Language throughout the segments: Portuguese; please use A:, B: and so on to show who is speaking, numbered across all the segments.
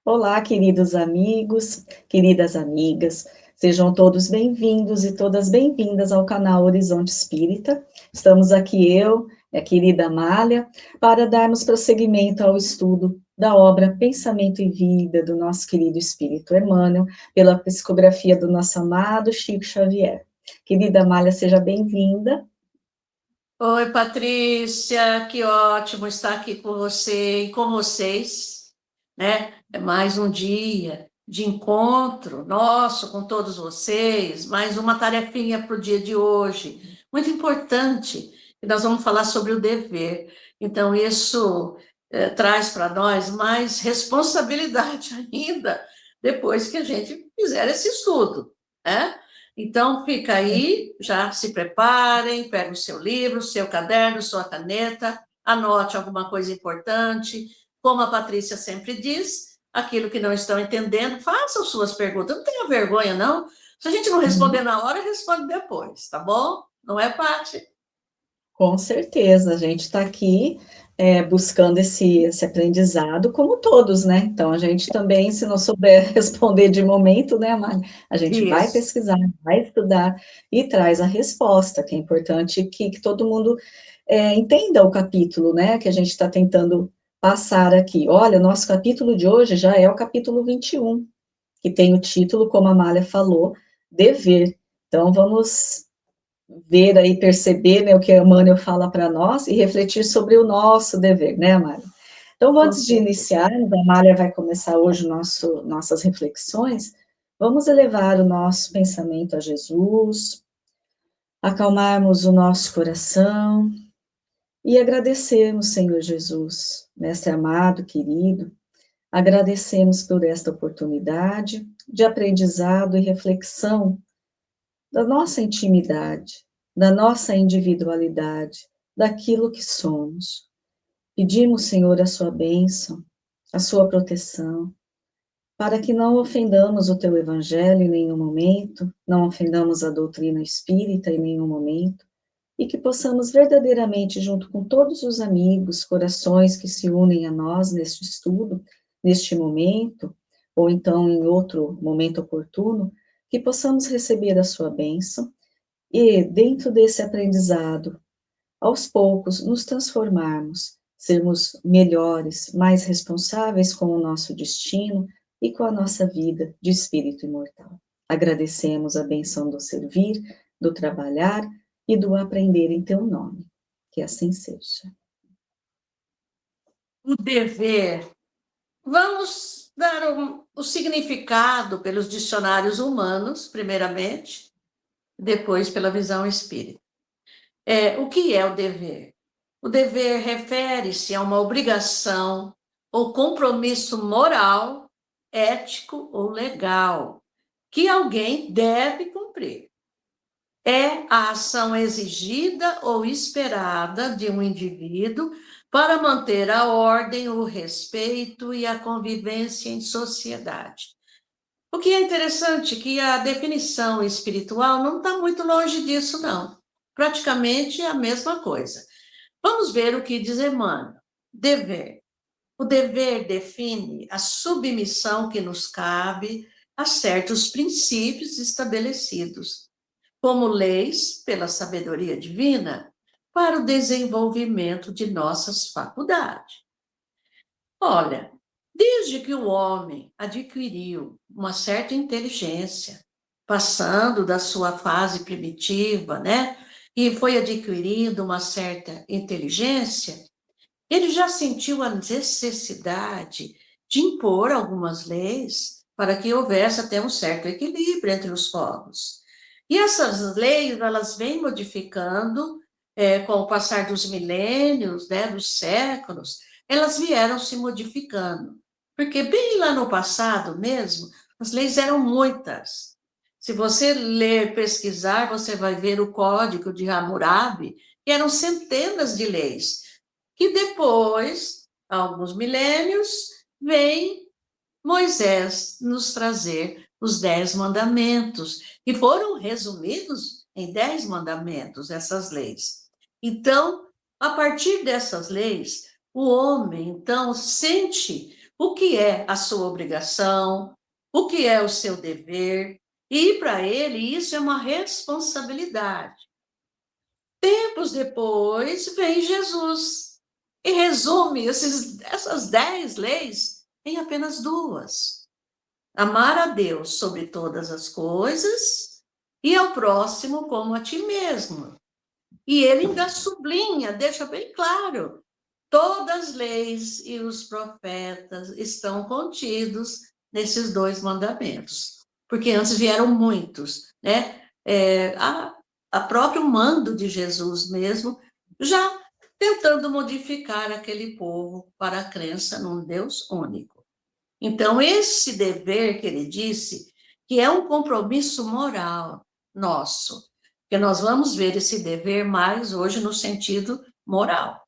A: Olá, queridos amigos, queridas amigas, sejam todos bem-vindos e todas bem-vindas ao canal Horizonte Espírita. Estamos aqui eu e a querida Amália para darmos prosseguimento ao estudo da obra Pensamento e Vida do nosso querido Espírito Emmanuel, pela psicografia do nosso amado Chico Xavier. Querida Amália, seja bem-vinda.
B: Oi, Patrícia, que ótimo estar aqui com você e com vocês, né? É mais um dia de encontro nosso com todos vocês, mais uma tarefinha para o dia de hoje, muito importante, que nós vamos falar sobre o dever. Então, isso traz para nós mais responsabilidade ainda, depois que a gente fizer esse estudo, né? Então, fica aí, já se preparem, pegue o seu livro, o seu caderno, sua caneta, anote alguma coisa importante. Como a Patrícia sempre diz, aquilo que não estão entendendo, façam suas perguntas. Não tenha vergonha, não. Se a gente não responder na hora, responde depois, tá bom? Não é, Paty?
A: Com certeza, a gente está aqui buscando esse aprendizado, como todos, né? Então, a gente também, se não souber responder de momento, né, Mari? A gente vai
B: Isso.
A: pesquisar, vai estudar e traz a resposta, que é importante que todo mundo entenda o capítulo, né, que a gente está tentando passar aqui. Olha, o nosso capítulo de hoje já é o capítulo 21, que tem o título, como a Amália falou, Dever. Então, vamos ver aí, perceber, né, o que a Emmanuel fala para nós e refletir sobre o nosso dever, né, Amália? Então,
B: Com
A: antes de
B: certeza.
A: iniciar, a Amália vai começar hoje nossas reflexões, vamos elevar o nosso pensamento a Jesus, acalmarmos o nosso coração e agradecermos, Senhor Jesus, mestre amado, querido, agradecemos por esta oportunidade de aprendizado e reflexão da nossa intimidade, da nossa individualidade, daquilo que somos. Pedimos, Senhor, a sua bênção, a sua proteção, para que não ofendamos o teu evangelho em nenhum momento, não ofendamos a doutrina espírita em nenhum momento, e que possamos verdadeiramente, junto com todos os amigos, corações que se unem a nós neste estudo, neste momento, ou então em outro momento oportuno, que possamos receber a sua bênção e, dentro desse aprendizado, aos poucos, nos transformarmos, sermos melhores, mais responsáveis com o nosso destino e com a nossa vida de espírito imortal. Agradecemos a benção do servir, do trabalhar e do aprender em teu nome. Que assim seja.
B: O dever. Vamos dar o significado pelos dicionários humanos, primeiramente, depois pela visão espírita. O que é o dever? O dever refere-se a uma obrigação ou compromisso moral, ético ou legal que alguém deve cumprir. É a ação exigida ou esperada de um indivíduo para manter a ordem, o respeito e a convivência em sociedade. O que é interessante é que a definição espiritual não está muito longe disso, não. Praticamente é a mesma coisa. Vamos ver o que diz Emmanuel. Dever. O dever define a submissão que nos cabe a certos princípios estabelecidos, como leis pela sabedoria divina, para o desenvolvimento de nossas faculdades. Olha, desde que o homem adquiriu uma certa inteligência, passando da sua fase primitiva, né, e foi adquirindo uma certa inteligência, ele já sentiu a necessidade de impor algumas leis para que houvesse até um certo equilíbrio entre os povos. E essas leis, elas vêm modificando com o passar dos milênios, né, dos séculos, elas vieram se modificando. Porque bem lá no passado mesmo, as leis eram muitas. Se você ler, pesquisar, você vai ver o Código de Hammurabi, que eram centenas de leis que depois, alguns milênios, vem Moisés nos trazer os 10 mandamentos, que foram resumidos em 10 mandamentos, essas leis. Então, a partir dessas leis, o homem, então, sente o que é a sua obrigação, o que é o seu dever, e para ele isso é uma responsabilidade. Tempos depois vem Jesus e resume essas 10 leis em apenas 2. Amar a Deus sobre todas as coisas e ao próximo como a ti mesmo. E ele ainda sublinha, deixa bem claro, todas as leis e os profetas estão contidos nesses 2 mandamentos, porque antes vieram muitos, né? A próprio mando de Jesus mesmo, já tentando modificar aquele povo para a crença num Deus único. Então, esse dever que ele disse, que é um compromisso moral nosso, que nós vamos ver esse dever mais hoje no sentido moral.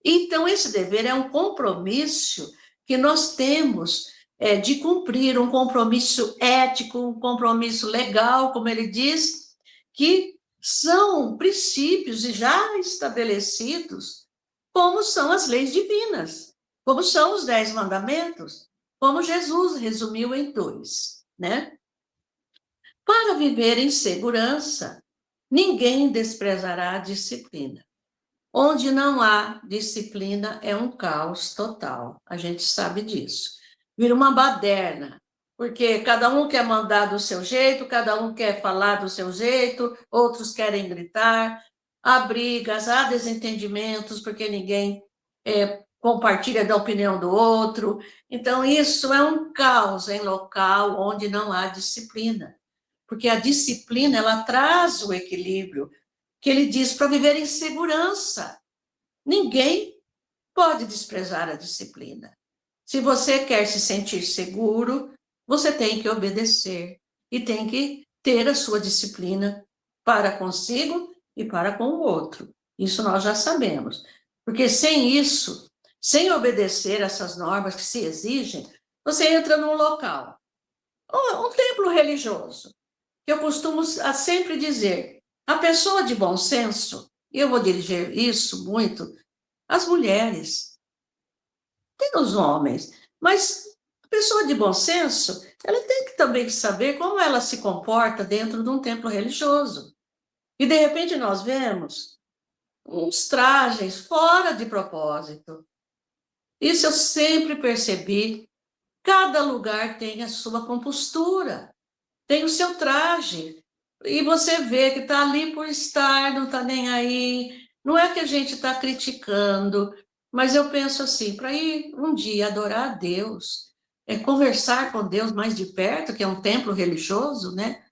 B: Então, esse dever é um compromisso que nós temos de cumprir, um compromisso ético, um compromisso legal, como ele diz, que são princípios já estabelecidos, como são as leis divinas, como são os 10 mandamentos, como Jesus resumiu em 2, né? Para viver em segurança, ninguém desprezará a disciplina. Onde não há disciplina é um caos total, a gente sabe disso. Vira uma baderna, porque cada um quer mandar do seu jeito, cada um quer falar do seu jeito, outros querem gritar, há brigas, há desentendimentos, porque ninguém compartilha da opinião do outro. Então, isso é um caos em local onde não há disciplina, porque a disciplina, ela traz o equilíbrio, que ele diz para viver em segurança. Ninguém pode desprezar a disciplina. Se você quer se sentir seguro, você tem que obedecer e tem que ter a sua disciplina para consigo e para com o outro. Isso nós já sabemos. Porque sem isso, sem obedecer essas normas que se exigem, você entra num local, um templo religioso, que eu costumo sempre dizer, a pessoa de bom senso, e eu vou dirigir isso muito às mulheres, tem os homens, mas a pessoa de bom senso, ela tem que também saber como ela se comporta dentro de um templo religioso. E, de repente, nós vemos uns trajes fora de propósito. Isso eu sempre percebi. Cada lugar tem a sua compostura, tem o seu traje. E você vê que está ali por estar, não está nem aí. Não é que a gente está criticando, mas eu penso assim, para ir um dia adorar a Deus, conversar com Deus mais de perto, que é um templo religioso, né?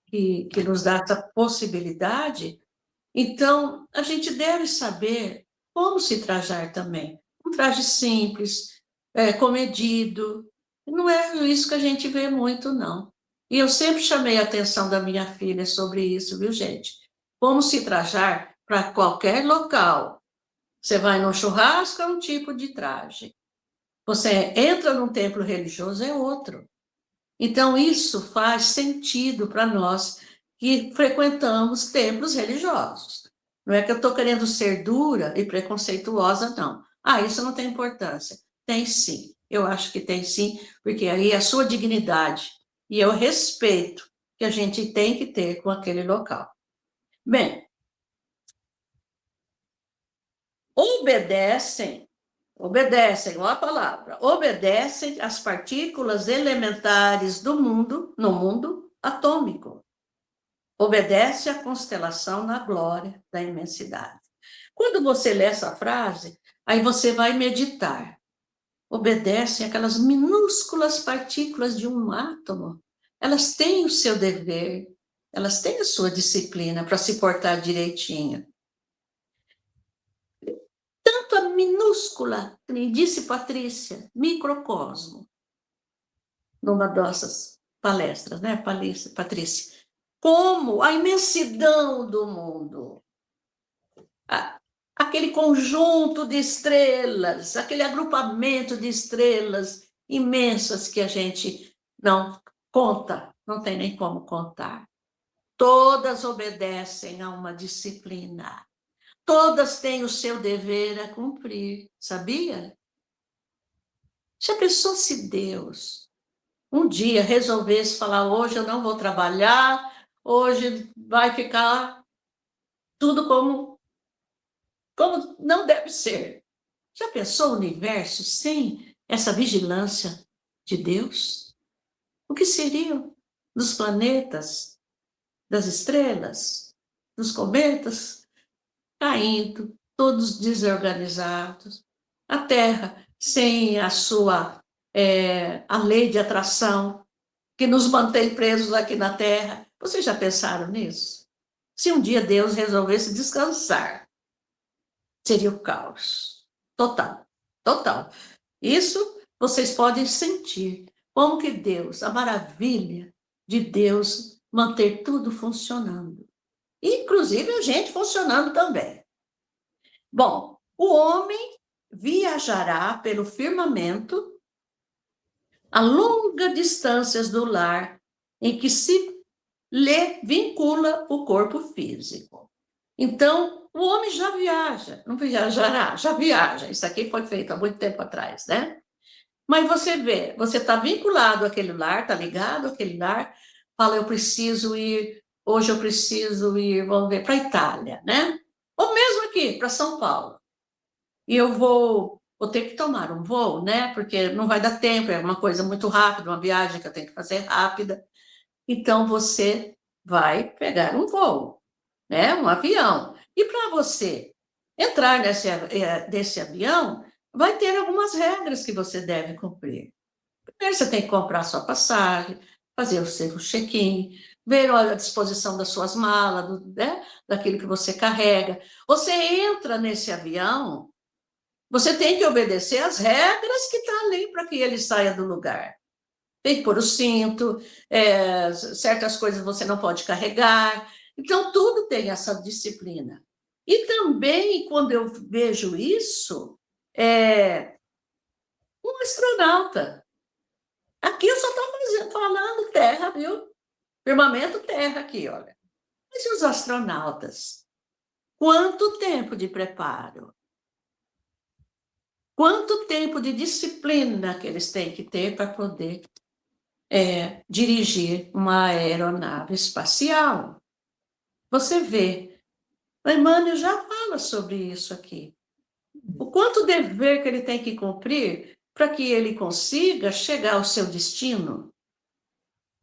B: Que nos dá essa possibilidade. Então, a gente deve saber como se trajar também. Um traje simples, comedido. Não é isso que a gente vê muito, não. E eu sempre chamei a atenção da minha filha sobre isso, viu, gente? Como se trajar para qualquer local. Você vai num churrasco, é um tipo de traje. Você entra num templo religioso, é outro. Então, isso faz sentido para nós que frequentamos templos religiosos. Não é que eu estou querendo ser dura e preconceituosa, não. Ah, isso não tem importância. Tem sim. Eu acho que tem sim, porque aí é a sua dignidade e é o respeito que a gente tem que ter com aquele local. Bem, obedecem, olha a palavra, obedecem às partículas elementares do mundo, no mundo atômico. Obedece à constelação na glória da imensidade. Quando você lê essa frase, aí você vai meditar. Obedecem aquelas minúsculas partículas de um átomo. Elas têm o seu dever, elas têm a sua disciplina para se portar direitinho. Tanto a minúscula, como disse Patrícia, microcosmo, numa dessas palestras, né, Patrícia? Como a imensidão do mundo, aquele conjunto de estrelas, aquele agrupamento de estrelas imensas que a gente não conta, não tem nem como contar. Todas obedecem a uma disciplina. Todas têm o seu dever a cumprir, sabia? Já pensou se Deus um dia resolvesse falar, hoje eu não vou trabalhar, hoje vai ficar tudo como não deve ser. Já pensou o universo sem essa vigilância de Deus? O que seriam dos planetas, das estrelas, dos cometas caindo, todos desorganizados? A Terra sem a lei de atração que nos mantém presos aqui na Terra. Vocês já pensaram nisso? Se um dia Deus resolvesse descansar, seria o caos. Total, total. Isso vocês podem sentir. Como que Deus, a maravilha de Deus manter tudo funcionando. Inclusive a gente funcionando também. Bom, o homem viajará pelo firmamento a longas distâncias do lar em que se lhe vincula o corpo físico. Então, o homem já viaja, não viajará, já viaja. Isso aqui foi feito há muito tempo atrás, né? Mas você vê, você está vinculado àquele lar, está ligado àquele lar, fala, eu preciso ir, hoje eu preciso ir, vamos ver, para a Itália, né? Ou mesmo aqui, para São Paulo. E eu vou ter que tomar um voo, né? Porque não vai dar tempo, é uma coisa muito rápida, uma viagem que eu tenho que fazer rápida. Então, você vai pegar um voo, né? Um avião. E para você entrar nesse avião, vai ter algumas regras que você deve cumprir. Primeiro, você tem que comprar sua passagem, fazer o seu check-in, ver a disposição das suas malas, né? Daquilo que você carrega. Você entra nesse avião, você tem que obedecer às regras que estão ali para que ele saia do lugar. Tem que pôr o cinto, certas coisas você não pode carregar. Então, tudo tem essa disciplina. E também, quando eu vejo isso, um astronauta. Aqui eu só estou falando terra, viu? Firmamento terra aqui, olha. Mas e os astronautas? Quanto tempo de preparo? Quanto tempo de disciplina que eles têm que ter para poder dirigir uma aeronave espacial? Você vê, o Emmanuel já fala sobre isso aqui. O quanto dever que ele tem que cumprir para que ele consiga chegar ao seu destino.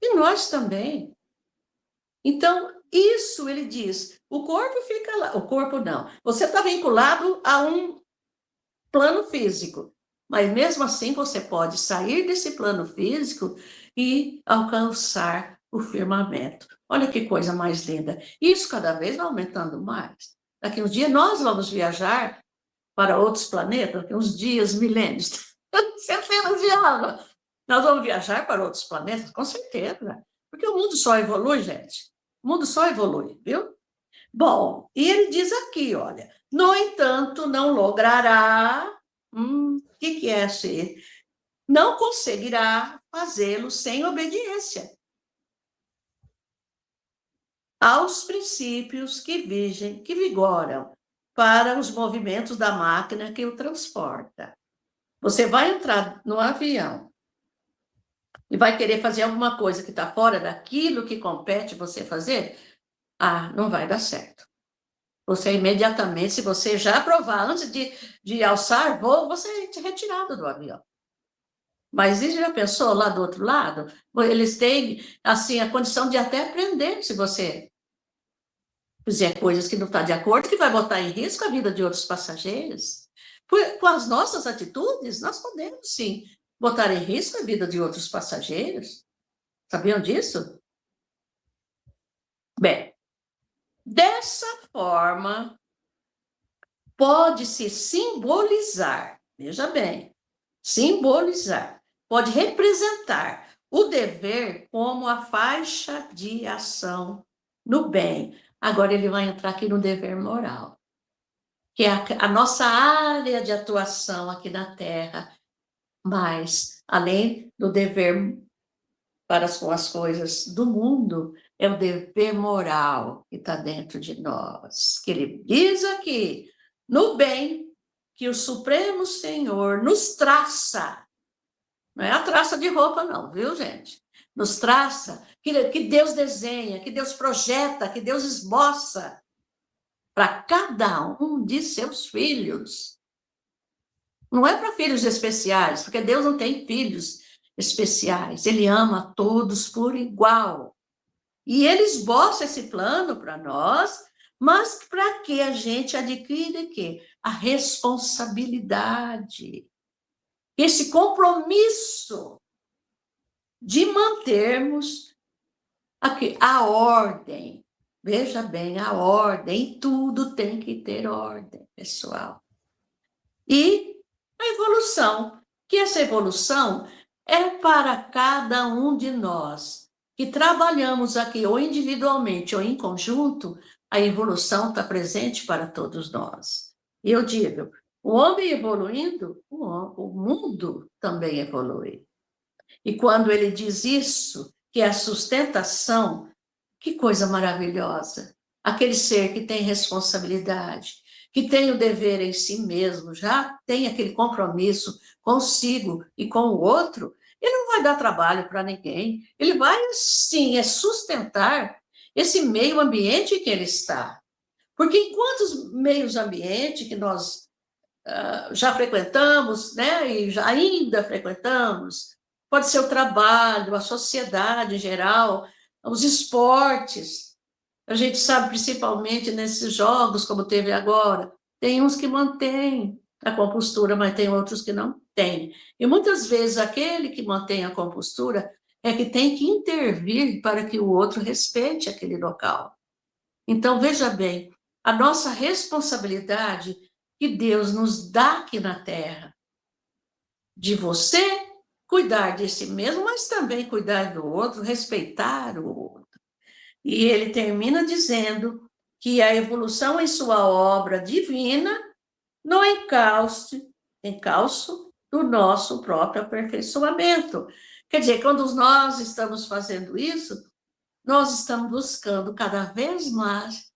B: E nós também. Então, isso ele diz, o corpo fica lá, o corpo não. Você está vinculado a um plano físico, mas mesmo assim você pode sair desse plano físico e alcançar o firmamento. Olha que coisa mais linda. Isso cada vez vai aumentando mais. Daqui uns dias nós vamos viajar para outros planetas, daqui uns dias, milênios, centenas de anos. Nós vamos viajar para outros planetas, com certeza. Porque o mundo só evolui, gente. O mundo só evolui, viu? Bom, e ele diz aqui, olha, no entanto, não logrará, que é ser? Não conseguirá fazê-lo sem obediência aos princípios que vigoram para os movimentos da máquina que o transporta. Você vai entrar no avião e vai querer fazer alguma coisa que está fora daquilo que compete você fazer, não vai dar certo. Você imediatamente, se você já aprovar, antes de alçar voo, você é retirado do avião. Mas você já pensou lá do outro lado? Eles têm, assim, a condição de até aprender se você fizer coisas que não estão de acordo, que vai botar em risco a vida de outros passageiros. Com as nossas atitudes, nós podemos, sim, botar em risco a vida de outros passageiros. Sabiam disso? Bem, dessa forma, pode-se simbolizar, veja bem, simbolizar, pode representar o dever como a faixa de ação no bem. Agora ele vai entrar aqui no dever moral, que é a nossa área de atuação aqui na Terra, mas além do dever para com as coisas do mundo, é o dever moral que está dentro de nós, que ele diz aqui, no bem que o Supremo Senhor nos traça traça de roupa, não, viu, gente? Nos traça, que Deus desenha, que Deus projeta, que Deus esboça para cada um de seus filhos. Não é para filhos especiais, porque Deus não tem filhos especiais. Ele ama todos por igual. E ele esboça esse plano para nós, mas para que a gente adquira quê? A responsabilidade, esse compromisso de mantermos aqui a ordem. Veja bem, a ordem, tudo tem que ter ordem, pessoal. E a evolução, que essa evolução é para cada um de nós, que trabalhamos aqui ou individualmente ou em conjunto, a evolução está presente para todos nós. E eu digo, o homem evoluindo, o mundo também evolui. E quando ele diz isso, que é a sustentação, que coisa maravilhosa. Aquele ser que tem responsabilidade, que tem o dever em si mesmo, já tem aquele compromisso consigo e com o outro, ele não vai dar trabalho para ninguém, ele vai, sim, sustentar esse meio ambiente que ele está. Porque enquanto os meios ambientes que nós já frequentamos, né, e ainda frequentamos, pode ser o trabalho, a sociedade em geral, os esportes. A gente sabe, principalmente nesses jogos, como teve agora, tem uns que mantêm a compostura, mas tem outros que não têm. E muitas vezes aquele que mantém a compostura é que tem que intervir para que o outro respeite aquele local. Então, veja bem, a nossa responsabilidade que Deus nos dá aqui na Terra, de você cuidar de si mesmo, mas também cuidar do outro, respeitar o outro. E ele termina dizendo que a evolução em sua obra divina no encalço do nosso próprio aperfeiçoamento. Quer dizer, quando nós estamos fazendo isso, nós estamos buscando cada vez mais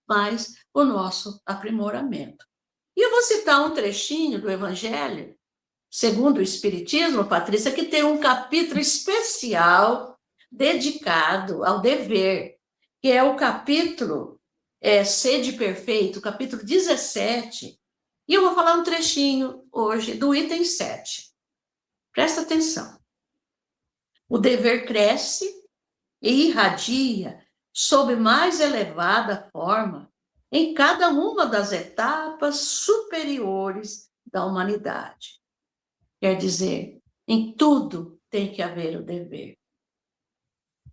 B: o nosso aprimoramento. E eu vou citar um trechinho do Evangelho, segundo o Espiritismo, Patrícia, que tem um capítulo especial dedicado ao dever, que é o capítulo Sede Perfeito, capítulo 17. E eu vou falar um trechinho hoje do item 7. Presta atenção. O dever cresce e irradia sob mais elevada forma em cada uma das etapas superiores da humanidade. Quer dizer, em tudo tem que haver o dever.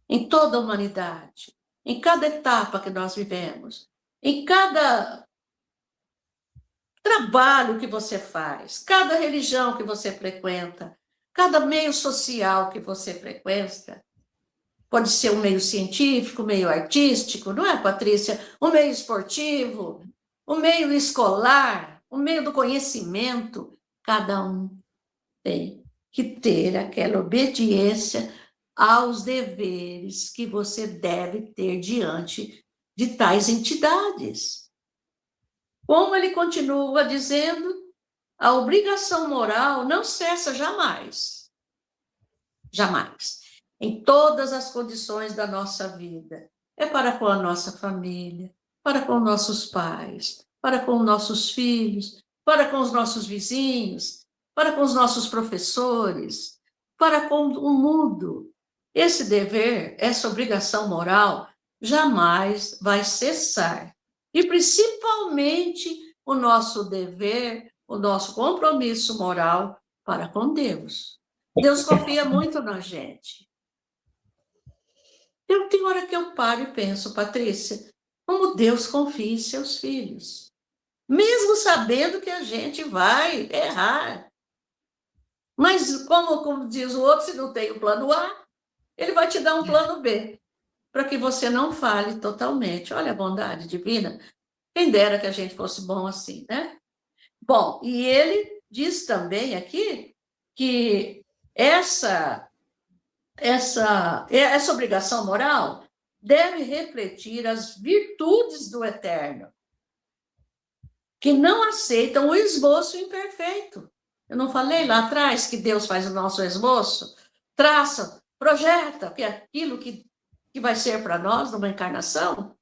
B: Em toda a humanidade, em cada etapa que nós vivemos, em cada trabalho que você faz, cada religião que você frequenta, cada meio social que você frequenta, pode ser um meio científico, um meio artístico, não é, Patrícia? Um meio esportivo, um meio escolar, um meio do conhecimento. Cada um tem que ter aquela obediência aos deveres que você deve ter diante de tais entidades. Como ele continua dizendo, a obrigação moral não cessa jamais. Jamais. Em todas as condições da nossa vida. É para com a nossa família, para com nossos pais, para com nossos filhos, para com os nossos vizinhos, para com os nossos professores, para com o mundo. Esse dever, essa obrigação moral, jamais vai cessar. E principalmente o nosso dever, o nosso compromisso moral para com Deus. Deus confia muito na gente. Tem hora que eu paro e penso, Patrícia, como Deus confia em seus filhos. Mesmo sabendo que a gente vai errar. Mas, como diz o outro, se não tem o plano A, ele vai te dar um plano B, para que você não fale totalmente. Olha a bondade divina. Quem dera que a gente fosse bom assim, né? Bom, e ele diz também aqui que essa obrigação moral deve refletir as virtudes do eterno, que não aceitam o esboço imperfeito. Eu não falei lá atrás que Deus faz o nosso esboço? traça, projeta aquilo que vai ser para nós numa encarnação,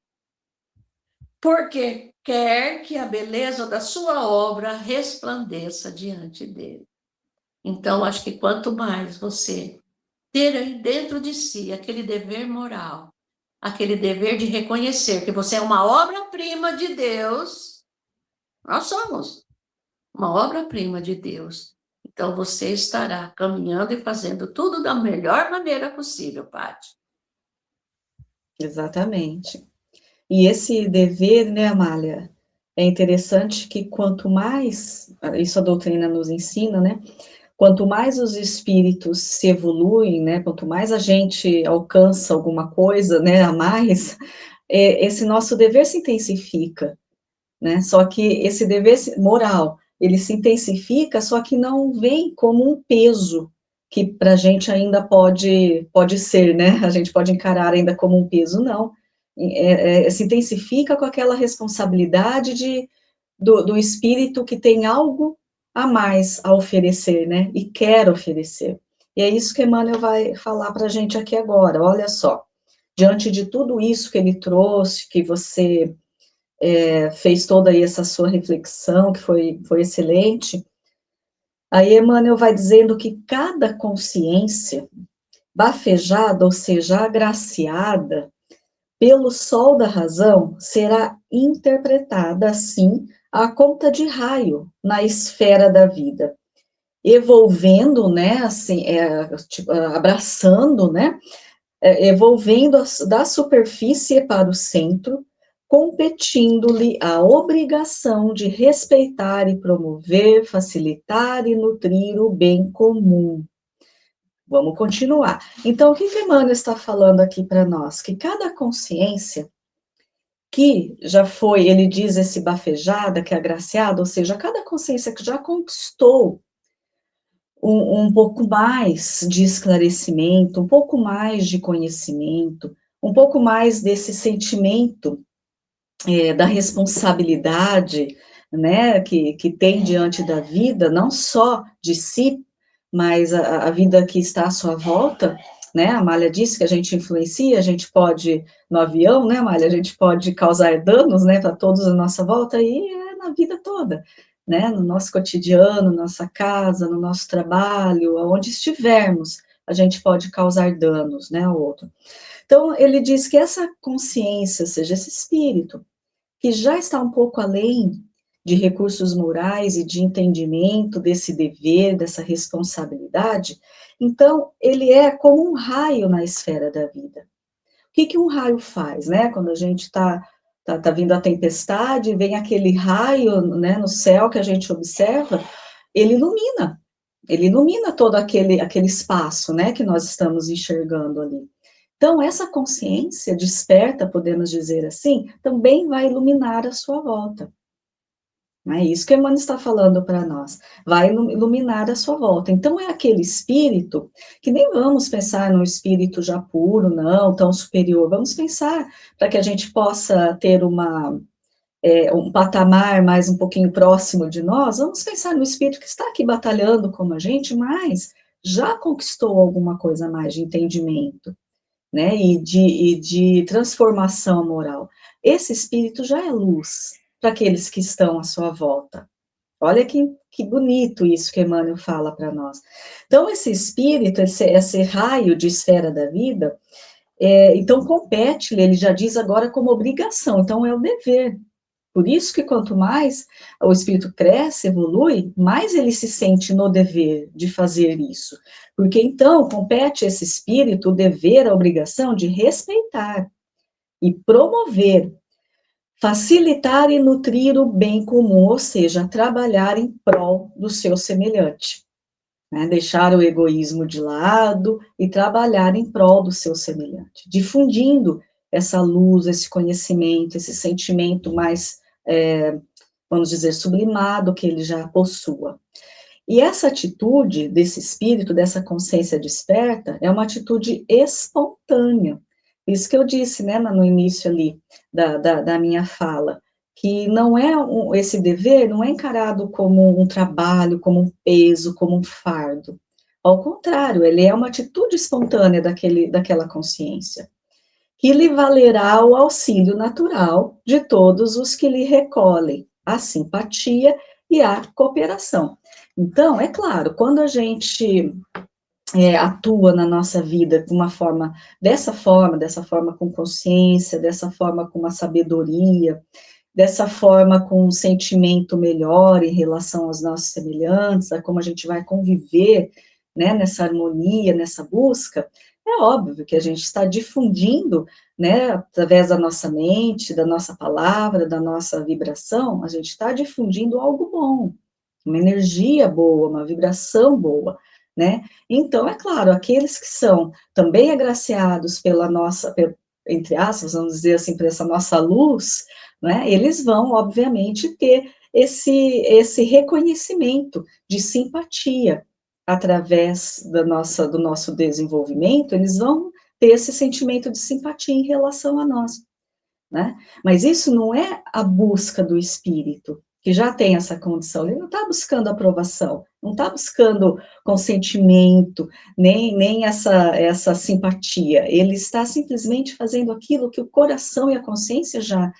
B: porque quer que a beleza da sua obra resplandeça diante dele. Então, acho que quanto mais você ter dentro de si aquele dever moral, aquele dever de reconhecer que você é uma obra-prima de Deus, nós somos uma obra-prima de Deus. Então, você estará caminhando e fazendo tudo da melhor maneira possível, Paty.
A: Exatamente. E esse dever, né, Amália, é interessante que quanto mais, isso a doutrina nos ensina, né, quanto mais os espíritos se evoluem, né, quanto mais a gente alcança alguma coisa, né, a mais, esse nosso dever se intensifica, né, só que esse dever moral, ele se intensifica, só que não vem como um peso, que para a gente ainda pode ser, né, a gente pode encarar ainda como um peso, não, se intensifica com aquela responsabilidade do espírito que tem algo a mais a oferecer, né? E quer oferecer. E é isso que Emmanuel vai falar para a gente aqui agora. Olha só, diante de tudo isso que ele trouxe, que você fez toda aí essa sua reflexão, que foi excelente, aí Emmanuel vai dizendo que cada consciência bafejada, ou seja, agraciada, pelo sol da razão, será interpretada, assim, à conta de raio na esfera da vida, evolvendo, né, assim, tipo, abraçando, né, evolvendo da superfície para o centro, competindo-lhe a obrigação de respeitar e promover, facilitar e nutrir o bem comum. Vamos continuar. Então, o que Emmanuel está falando aqui para nós? Que cada consciência que já foi, ele diz esse bafejada, que é agraciada, ou seja, cada consciência que já conquistou um pouco mais de esclarecimento, um pouco mais de conhecimento, um pouco mais desse sentimento da responsabilidade, né, que tem diante da vida, não só de si, mas a vida que está à sua volta, né, a Amália disse que a gente influencia, a gente pode, no avião, né, Amália, a gente pode causar danos, né, para todos à nossa volta, e na vida toda, né, no nosso cotidiano, nossa casa, no nosso trabalho, aonde estivermos, a gente pode causar danos, né, ao outro. Então, ele diz que essa consciência, ou seja, esse espírito, que já está um pouco além de recursos morais e de entendimento desse dever, dessa responsabilidade, então ele é como um raio na esfera da vida. O que um raio faz, né? Quando a gente tá vindo a tempestade, vem aquele raio, né, no céu que a gente observa, ele ilumina todo aquele espaço, né, que nós estamos enxergando ali. Então, essa consciência desperta, podemos dizer assim, também vai iluminar a sua volta. É isso que Emmanuel está falando para nós. Vai iluminar a sua volta. Então, é aquele espírito que nem vamos pensar no espírito já puro, não, tão superior. Vamos pensar para que a gente possa ter um patamar mais um pouquinho próximo de nós. Vamos pensar no espírito que está aqui batalhando como a gente, mas já conquistou alguma coisa mais de entendimento, né, e de transformação moral. Esse espírito já é luz para aqueles que estão à sua volta. Olha que bonito isso que Emmanuel fala para nós. Então, esse espírito, esse raio de esfera da vida, então compete-lhe, ele já diz agora como obrigação, então é o dever. Por isso que quanto mais o espírito cresce, evolui, mais ele se sente no dever de fazer isso. Porque então compete a esse espírito o dever, a obrigação de respeitar e promover, facilitar e nutrir o bem comum, ou seja, trabalhar em prol do seu semelhante. Né? Deixar o egoísmo de lado e trabalhar em prol do seu semelhante, difundindo essa luz, esse conhecimento, esse sentimento mais, vamos dizer, sublimado que ele já possua. E essa atitude desse espírito, dessa consciência desperta, é uma atitude espontânea. Isso que eu disse, né, no início ali da minha fala, que não é esse dever não é encarado como um trabalho, como um peso, como um fardo. Ao contrário, ele é uma atitude espontânea daquela consciência, que lhe valerá o auxílio natural de todos os que lhe recolhem a simpatia e a cooperação. Então, é claro, quando a gente atua na nossa vida de uma forma, dessa forma com consciência, dessa forma com uma sabedoria, dessa forma com um sentimento melhor em relação aos nossos semelhantes, a como a gente vai conviver, né, nessa harmonia, nessa busca, é óbvio que a gente está difundindo, né, através da nossa mente, da nossa palavra, da nossa vibração, a gente está difundindo algo bom, uma energia boa, uma vibração boa, né? Então, é claro, aqueles que são também agraciados pela nossa, entre aspas, vamos dizer assim, por essa nossa luz, né? Eles vão, obviamente, ter esse reconhecimento de simpatia através do nosso desenvolvimento, eles vão ter esse sentimento de simpatia em relação a nós, né? Mas isso não é a busca do espírito, que já tem essa condição, ele não está buscando aprovação, não está buscando consentimento, nem essa simpatia, ele está simplesmente fazendo aquilo que o coração e a consciência já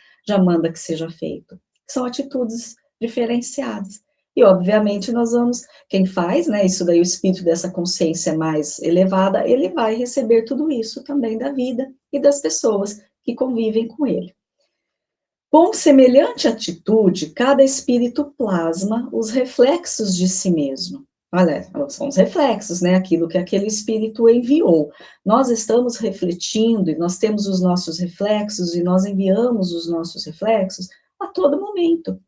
A: manda que seja feito, são atitudes diferenciadas. E, obviamente, quem faz, né, isso daí, o espírito dessa consciência mais elevada, ele vai receber tudo isso também da vida e das pessoas que convivem com ele. Com semelhante atitude, cada espírito plasma os reflexos de si mesmo. Olha, são os reflexos, né? Aquilo que aquele espírito enviou. Nós estamos refletindo e nós temos os nossos reflexos e nós enviamos os nossos reflexos a todo momento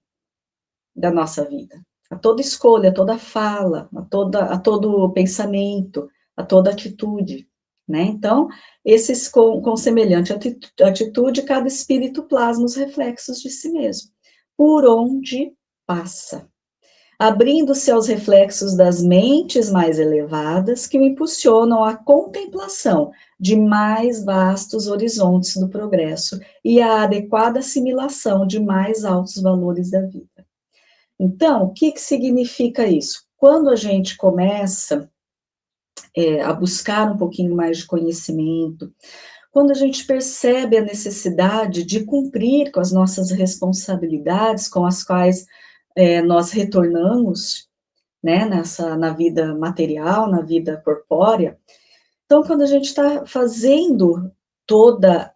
A: da nossa vida. A toda escolha, a toda fala, a todo pensamento, a toda atitude. Né? Então, esses com semelhante atitude, cada espírito plasma os reflexos de si mesmo, por onde passa, abrindo-se aos reflexos das mentes mais elevadas, que o impulsionam à contemplação de mais vastos horizontes do progresso e à adequada assimilação de mais altos valores da vida. Então, o que significa isso? Quando a gente começa a buscar um pouquinho mais de conhecimento, quando a gente percebe a necessidade de cumprir com as nossas responsabilidades, com as quais nós retornamos, né, na vida material, na vida corpórea. Então, quando a gente está fazendo toda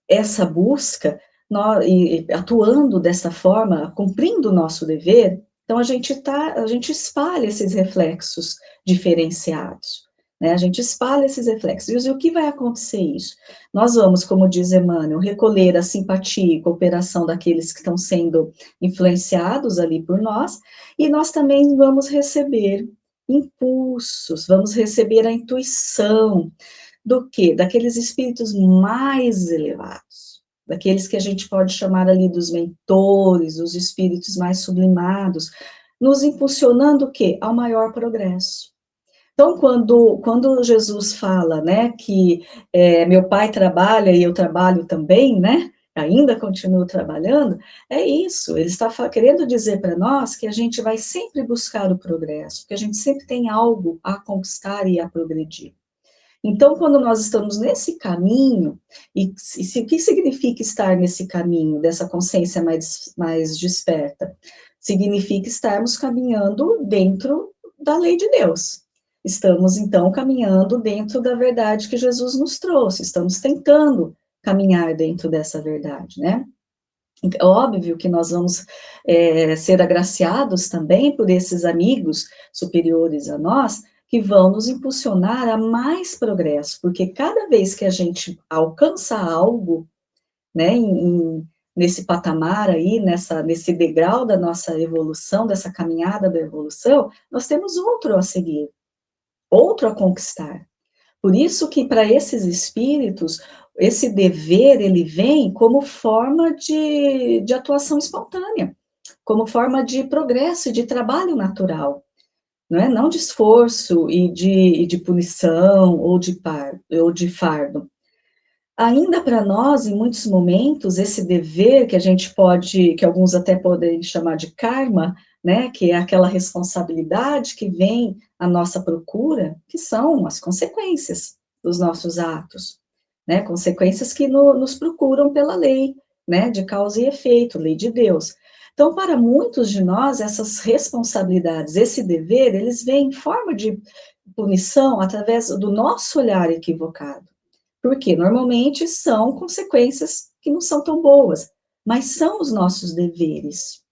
A: essa busca, e atuando dessa forma, cumprindo o nosso dever, então a gente espalha esses reflexos diferenciados, né? A gente espalha esses reflexos. E o que vai acontecer isso? Nós vamos, como diz Emmanuel, recolher a simpatia e cooperação daqueles que estão sendo influenciados ali por nós, e nós também vamos receber impulsos, vamos receber a intuição do quê? Daqueles espíritos mais elevados, daqueles que a gente pode chamar ali dos mentores, os espíritos mais sublimados, nos impulsionando o quê? Ao maior progresso. Então, quando Jesus fala, né, que meu pai trabalha e eu trabalho também, né, ainda continuo trabalhando, é isso, ele está querendo dizer para nós que a gente vai sempre buscar o progresso, que a gente sempre tem algo a conquistar e a progredir. Então, quando nós estamos nesse caminho, o que significa estar nesse caminho, dessa consciência mais desperta? Significa estarmos caminhando dentro da lei de Deus. Estamos, então, caminhando dentro da verdade que Jesus nos trouxe, estamos tentando caminhar dentro dessa verdade, né? É óbvio que nós vamos ser agraciados também por esses amigos superiores a nós, que vão nos impulsionar a mais progresso, porque cada vez que a gente alcança algo, né, nesse patamar aí, nesse degrau da nossa evolução, dessa caminhada da evolução, nós temos outro a seguir, outro a conquistar. Por isso que para esses espíritos, esse dever, ele vem como forma de atuação espontânea, como forma de progresso e de trabalho natural, não de esforço e de punição ou de fardo. Ainda para nós, em muitos momentos, esse dever que a gente que alguns até podem chamar de karma, né, que é aquela responsabilidade que vem à nossa procura, que são as consequências dos nossos atos, né, consequências que nos procuram pela lei, né, de causa e efeito, lei de Deus. Então, para muitos de nós, essas responsabilidades, esse dever, eles vêm em forma de punição através do nosso olhar equivocado. Porque normalmente são consequências que não são tão boas, mas são os nossos deveres.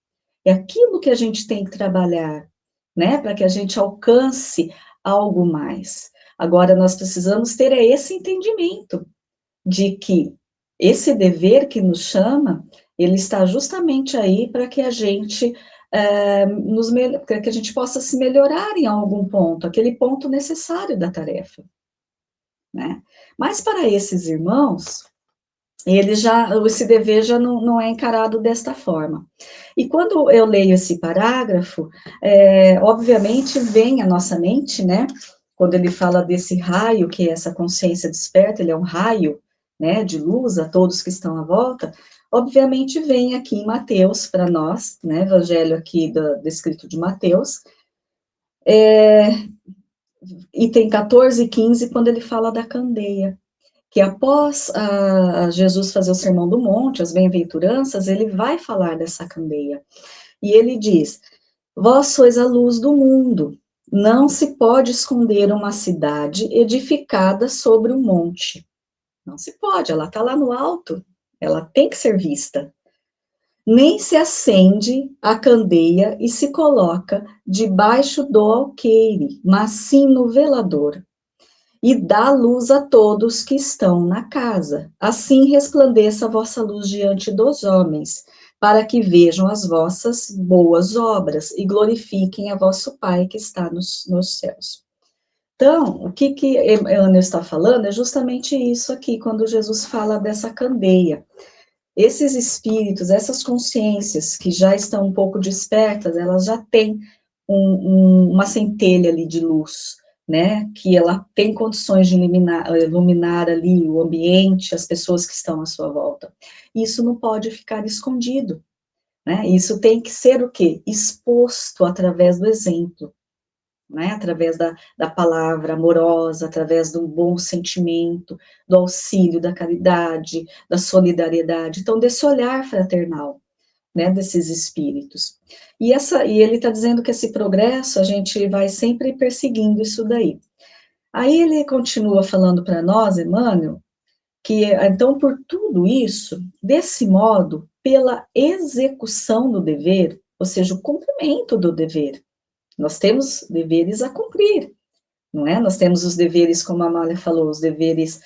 A: É aquilo que a gente tem que trabalhar, né, para que a gente alcance algo mais. Agora, nós precisamos ter esse entendimento de que esse dever que nos chama, ele está justamente aí para que a gente para que a gente possa se melhorar em algum ponto, aquele ponto necessário da tarefa, né? Mas para esses irmãos, esse dever já não é encarado desta forma. E quando eu leio esse parágrafo, obviamente vem à nossa mente, né, quando ele fala desse raio, que é essa consciência desperta, ele é um raio, né, de luz a todos que estão à volta, obviamente vem aqui em Mateus para nós, né, evangelho aqui do escrito de Mateus, item 14 e 15, quando ele fala da candeia, que após Jesus fazer o Sermão do Monte, as bem-aventuranças, ele vai falar dessa candeia. E ele diz: vós sois a luz do mundo, não se pode esconder uma cidade edificada sobre um monte. Não se pode, ela está lá no alto, ela tem que ser vista. Nem se acende a candeia e se coloca debaixo do alqueire, mas sim no velador, e dá luz a todos que estão na casa. Assim resplandeça a vossa luz diante dos homens, para que vejam as vossas boas obras e glorifiquem a vosso Pai que está nos céus. Então, o que Emmanuel está falando é justamente isso aqui, quando Jesus fala dessa candeia. Esses espíritos, essas consciências que já estão um pouco despertas, elas já têm uma centelha ali de luz, né, que ela tem condições de iluminar ali o ambiente, as pessoas que estão à sua volta. Isso não pode ficar escondido, né, isso tem que ser o quê? Exposto através do exemplo, né, através da palavra amorosa, através do bom sentimento, do auxílio, da caridade, da solidariedade, então desse olhar fraternal, né, desses espíritos. E ele está dizendo que esse progresso, a gente vai sempre perseguindo isso daí. Aí ele continua falando para nós, Emmanuel, que, então, por tudo isso, desse modo, pela execução do dever, ou seja, o cumprimento do dever, nós temos deveres a cumprir, não é? Nós temos os deveres, como a Amália falou, os deveres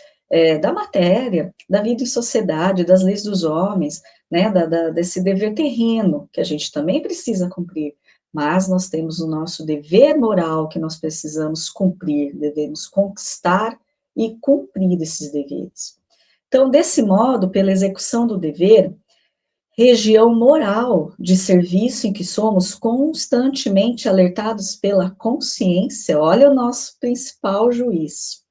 A: da matéria, da vida em sociedade, das leis dos homens, né, desse dever terreno, que a gente também precisa cumprir, mas nós temos o nosso dever moral que nós precisamos cumprir, devemos conquistar e cumprir esses deveres. Então, desse modo, pela execução do dever, região moral de serviço em que somos constantemente alertados pela consciência, olha o nosso principal juiz,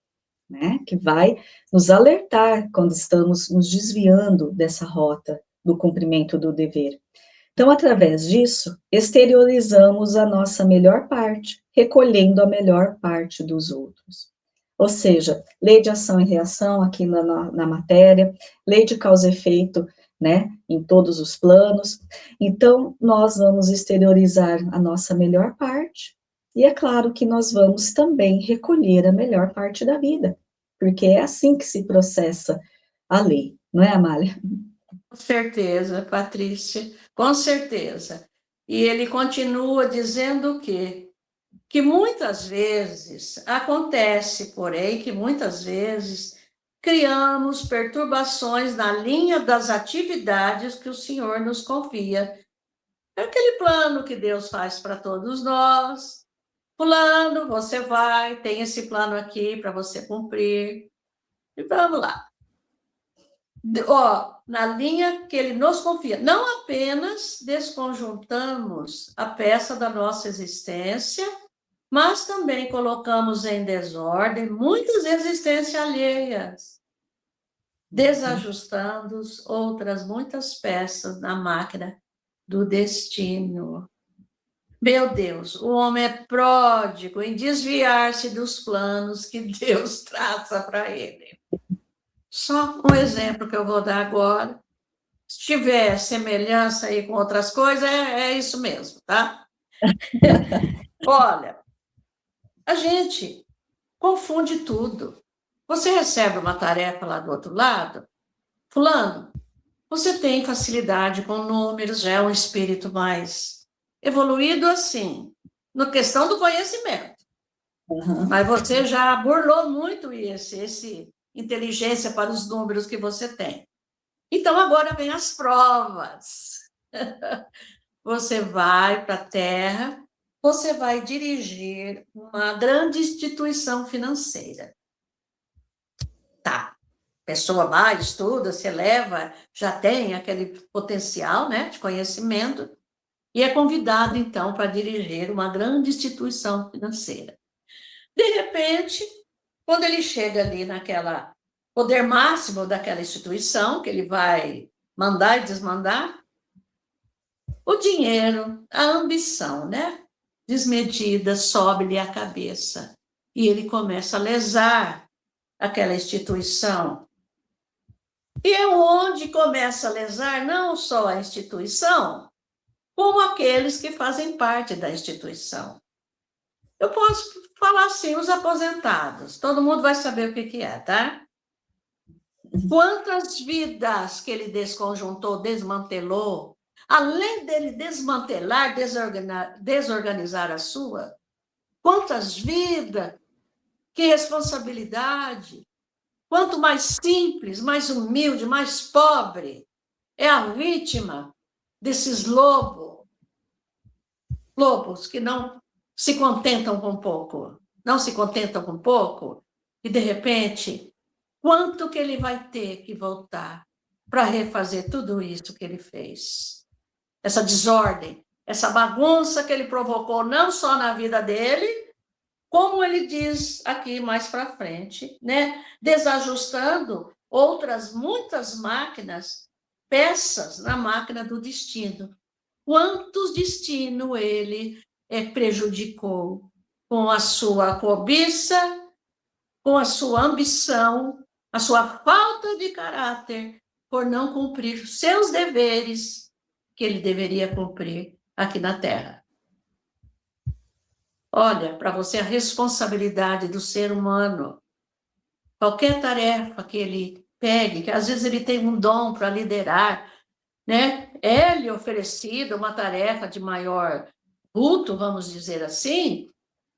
A: né, que vai nos alertar quando estamos nos desviando dessa rota do cumprimento do dever. Então, através disso, exteriorizamos a nossa melhor parte, recolhendo a melhor parte dos outros. Ou seja, lei de ação e reação aqui na matéria, lei de causa e efeito, né, em todos os planos. Então, nós vamos exteriorizar a nossa melhor parte, e é claro que nós vamos também recolher a melhor parte da vida, porque é assim que se processa a lei, não é, Amália?
B: Com certeza, Patrícia, com certeza. E ele continua dizendo que muitas vezes acontece, porém, que muitas vezes criamos perturbações na linha das atividades que o Senhor nos confia. É aquele plano que Deus faz para todos nós. Fulano, você vai, tem esse plano aqui para você cumprir. E vamos lá. Na linha que ele nos confia. Não apenas desconjuntamos a peça da nossa existência, mas também colocamos em desordem muitas existências alheias, desajustando outras muitas peças na máquina do destino. Meu Deus, o homem é pródigo em desviar-se dos planos que Deus traça para ele. Só um exemplo que eu vou dar agora. Se tiver semelhança aí com outras coisas, é isso mesmo, tá? Olha, a gente confunde tudo. Você recebe uma tarefa lá do outro lado, fulano, você tem facilidade com números, já é um espírito mais evoluído assim, na questão do conhecimento.
A: Uhum.
B: Mas você já burlou muito esse inteligência para os números que você tem. Então, agora vem as provas. Você vai para a Terra, você vai dirigir uma grande instituição financeira. Tá. Pessoa vai, estuda, se eleva, já tem aquele potencial, né, de conhecimento, e é convidado, então, para dirigir uma grande instituição financeira. De repente, quando ele chega ali naquela poder máximo daquela instituição, que ele vai mandar e desmandar, o dinheiro, a ambição, né, desmedida, sobe-lhe a cabeça. E ele começa a lesar aquela instituição. E é onde começa a lesar não só a instituição, como aqueles que fazem parte da instituição. Eu posso falar assim, os aposentados, todo mundo vai saber o que é, tá? Quantas vidas que ele desconjuntou, desmantelou, além dele desmantelar, desorganizar a sua, quantas vidas, que responsabilidade. Quanto mais simples, mais humilde, mais pobre é a vítima desses lobos que não se contentam com pouco, não se contentam com pouco, e de repente, quanto que ele vai ter que voltar para refazer tudo isso que ele fez? Essa desordem, essa bagunça que ele provocou não só na vida dele, como ele diz aqui mais para frente, né? Desajustando outras muitas máquinas, peças na máquina do destino. Quantos destinos ele prejudicou com a sua cobiça, com a sua ambição, a sua falta de caráter, por não cumprir seus deveres que ele deveria cumprir aqui na Terra. Olha, para você a responsabilidade do ser humano. Qualquer tarefa que ele pegue, que às vezes ele tem um dom para liderar, né? É-lhe oferecida uma tarefa de maior vulto, vamos dizer assim,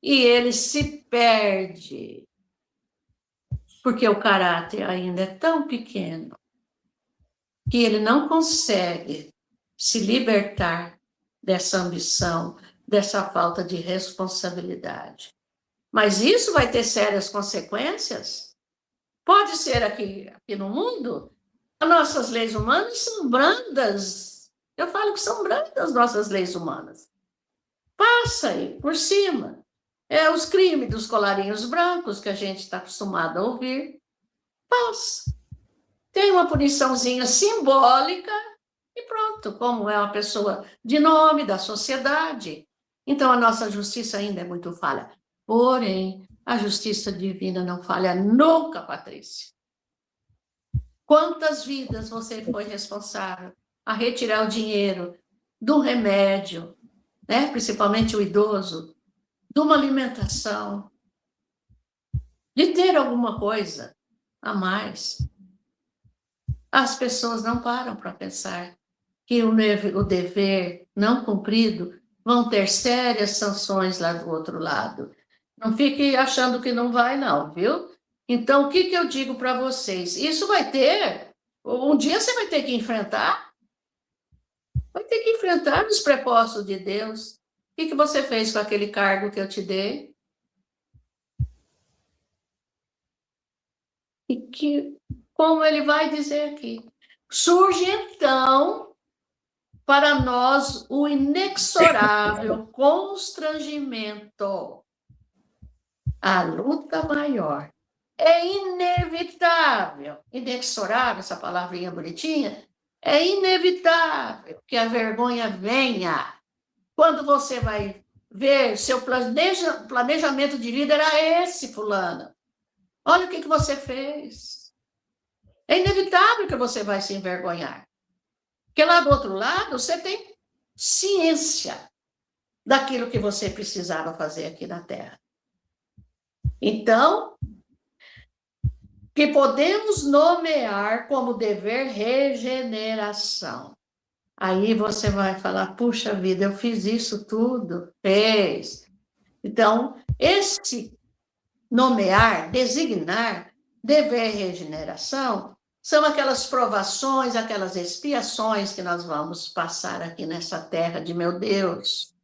B: e ele se perde, porque o caráter ainda é tão pequeno que ele não consegue se libertar dessa ambição, dessa falta de responsabilidade. Mas isso vai ter sérias consequências? Pode ser aqui no mundo? As nossas leis humanas são brandas. Eu falo que são brandas nossas leis humanas. Passa aí, por cima. É os crimes dos colarinhos brancos que a gente está acostumado a ouvir. Passa. Tem uma puniçãozinha simbólica e pronto, como é uma pessoa de nome da sociedade. Então, a nossa justiça ainda é muito falha. Porém, a justiça divina não falha nunca, Patrícia. Quantas vidas você foi responsável a retirar o dinheiro do remédio, né? Principalmente o idoso, de uma alimentação, de ter alguma coisa a mais. As pessoas não param para pensar que o dever não cumprido vão ter sérias sanções lá do outro lado. Não fique achando que não vai, não, viu? Então, o que eu digo para vocês? Isso vai ter, um dia você vai ter que enfrentar, os prepostos de Deus. O que você fez com aquele cargo que eu te dei? Como ele vai dizer aqui? Surge, então, para nós o inexorável constrangimento. A luta maior é inevitável. Inexorável, essa palavrinha bonitinha, é inevitável que a vergonha venha. Quando você vai ver, seu planejamento de vida era esse, fulana. Olha o que você fez. É inevitável que você vai se envergonhar. Porque lá do outro lado, você tem ciência daquilo que você precisava fazer aqui na Terra. Então, que podemos nomear como dever regeneração. Aí você vai falar, puxa vida, eu fiz isso tudo, fez. Então, esse nomear, designar, dever regeneração, são aquelas provações, aquelas expiações que nós vamos passar aqui nessa terra de meu Deus.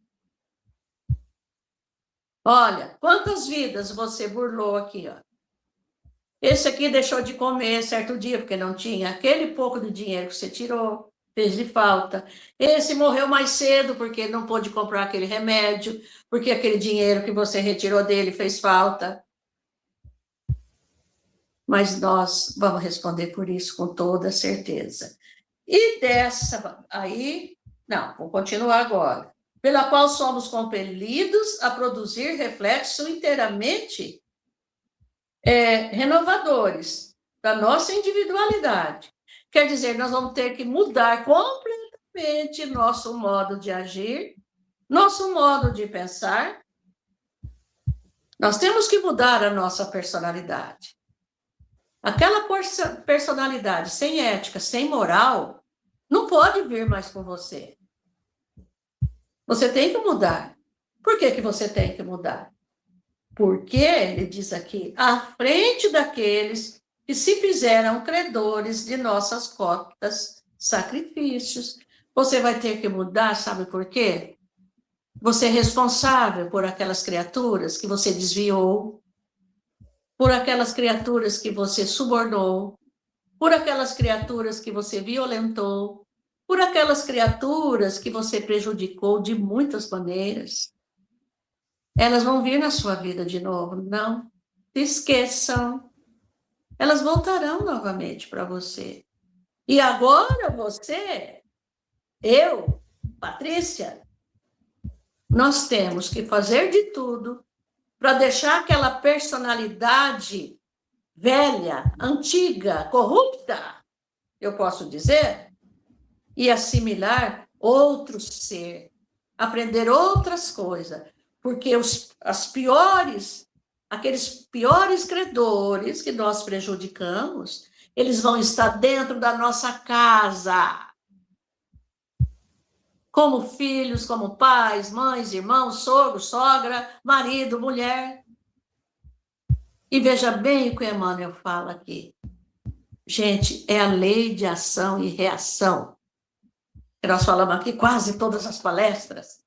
B: Olha, quantas vidas você burlou aqui, ó. Esse aqui deixou de comer certo dia porque não tinha aquele pouco de dinheiro que você tirou, fez de falta. Esse morreu mais cedo porque não pôde comprar aquele remédio, porque aquele dinheiro que você retirou dele fez falta. Mas nós vamos responder por isso com toda certeza. E dessa aí, não, vou continuar agora. Pela qual somos compelidos a produzir reflexos inteiramente renovadores da nossa individualidade. Quer dizer, nós vamos ter que mudar completamente nosso modo de agir, nosso modo de pensar. Nós temos que mudar a nossa personalidade. Aquela personalidade sem ética, sem moral, não pode vir mais com você. Você tem que mudar. Por que você tem que mudar? Porque, ele diz aqui, à frente daqueles que se fizeram credores de nossas cotas, sacrifícios. Você vai ter que mudar, sabe por quê? Você é responsável por aquelas criaturas que você desviou, por aquelas criaturas que você subornou, por aquelas criaturas que você violentou, por aquelas criaturas que você prejudicou de muitas maneiras. Elas vão vir na sua vida de novo, não se esqueçam. Elas voltarão novamente para você. E agora você, eu, Patrícia, nós temos que fazer de tudo para deixar aquela personalidade velha, antiga, corrupta, eu posso dizer, e assimilar outro ser, aprender outras coisas, porque aqueles piores credores que nós prejudicamos, eles vão estar dentro da nossa casa, como filhos, como pais, mães, irmãos, sogro, sogra, marido, mulher. E veja bem o que o Emmanuel fala aqui. Gente, é a lei de ação e reação. Que nós falamos aqui quase todas as palestras.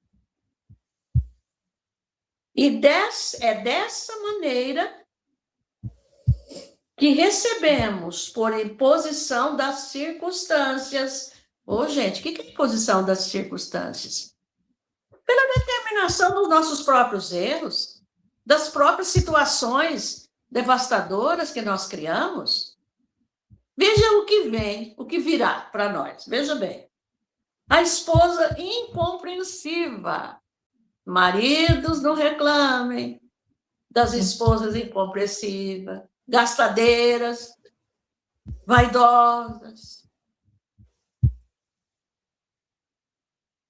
B: E é dessa maneira que recebemos, por imposição das circunstâncias. Gente, o que é imposição das circunstâncias? Pela determinação dos nossos próprios erros, das próprias situações devastadoras que nós criamos. Veja o que vem, o que virá para nós. Veja bem. A esposa incompreensiva. Maridos não reclamem das esposas incompreensivas, gastadeiras, vaidosas.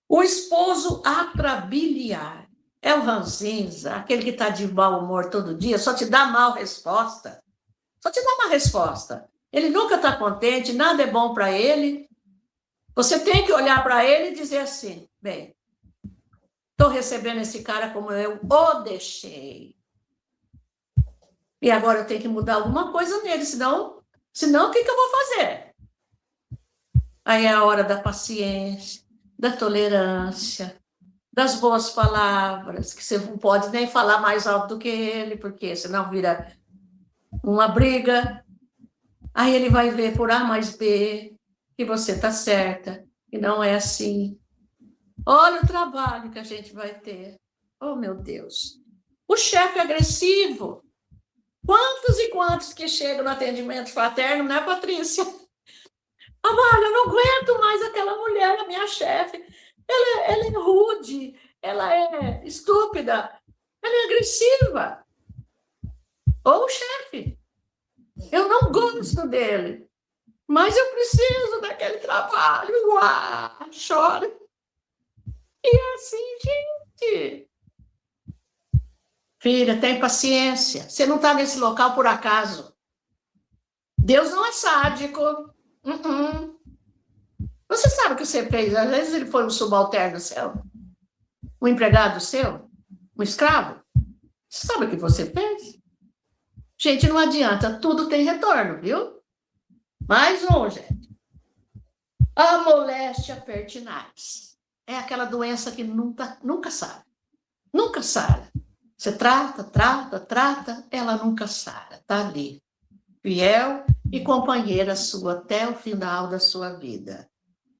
B: O esposo atrabiliar. É o ranzinza, aquele que está de mau humor todo dia, só te dá mal resposta. Só te dá uma resposta. Ele nunca está contente, nada é bom para ele. Você tem que olhar para ele e dizer assim, bem, estou recebendo esse cara como eu o deixei. E agora eu tenho que mudar alguma coisa nele, senão o que eu vou fazer? Aí é a hora da paciência, da tolerância, das boas palavras, que você não pode nem falar mais alto do que ele, porque senão vira uma briga. Aí ele vai ver por A mais B que você está certa, e não é assim. Olha o trabalho que a gente vai ter. Oh, meu Deus. O chefe agressivo. Quantos e quantos que chegam no atendimento fraterno, né, Patrícia? Olha, eu não aguento mais aquela mulher, a minha chefe. Ela é rude, ela é estúpida, ela é agressiva. Ou o chefe. Eu não gosto dele, mas eu preciso daquele trabalho. Uau, chora. E é assim, gente. Filha, tem paciência. Você não está nesse local por acaso. Deus não é sádico. Você sabe o que você fez? Às vezes ele foi um subalterno seu, um empregado seu, um escravo. Você sabe o que você fez? Gente, não adianta, tudo tem retorno, viu? Mais um, gente. A moléstia pertinaz. É aquela doença que nunca sara. Nunca sara. Você trata, ela nunca sara. Está ali. Fiel e companheira sua até o final da sua vida.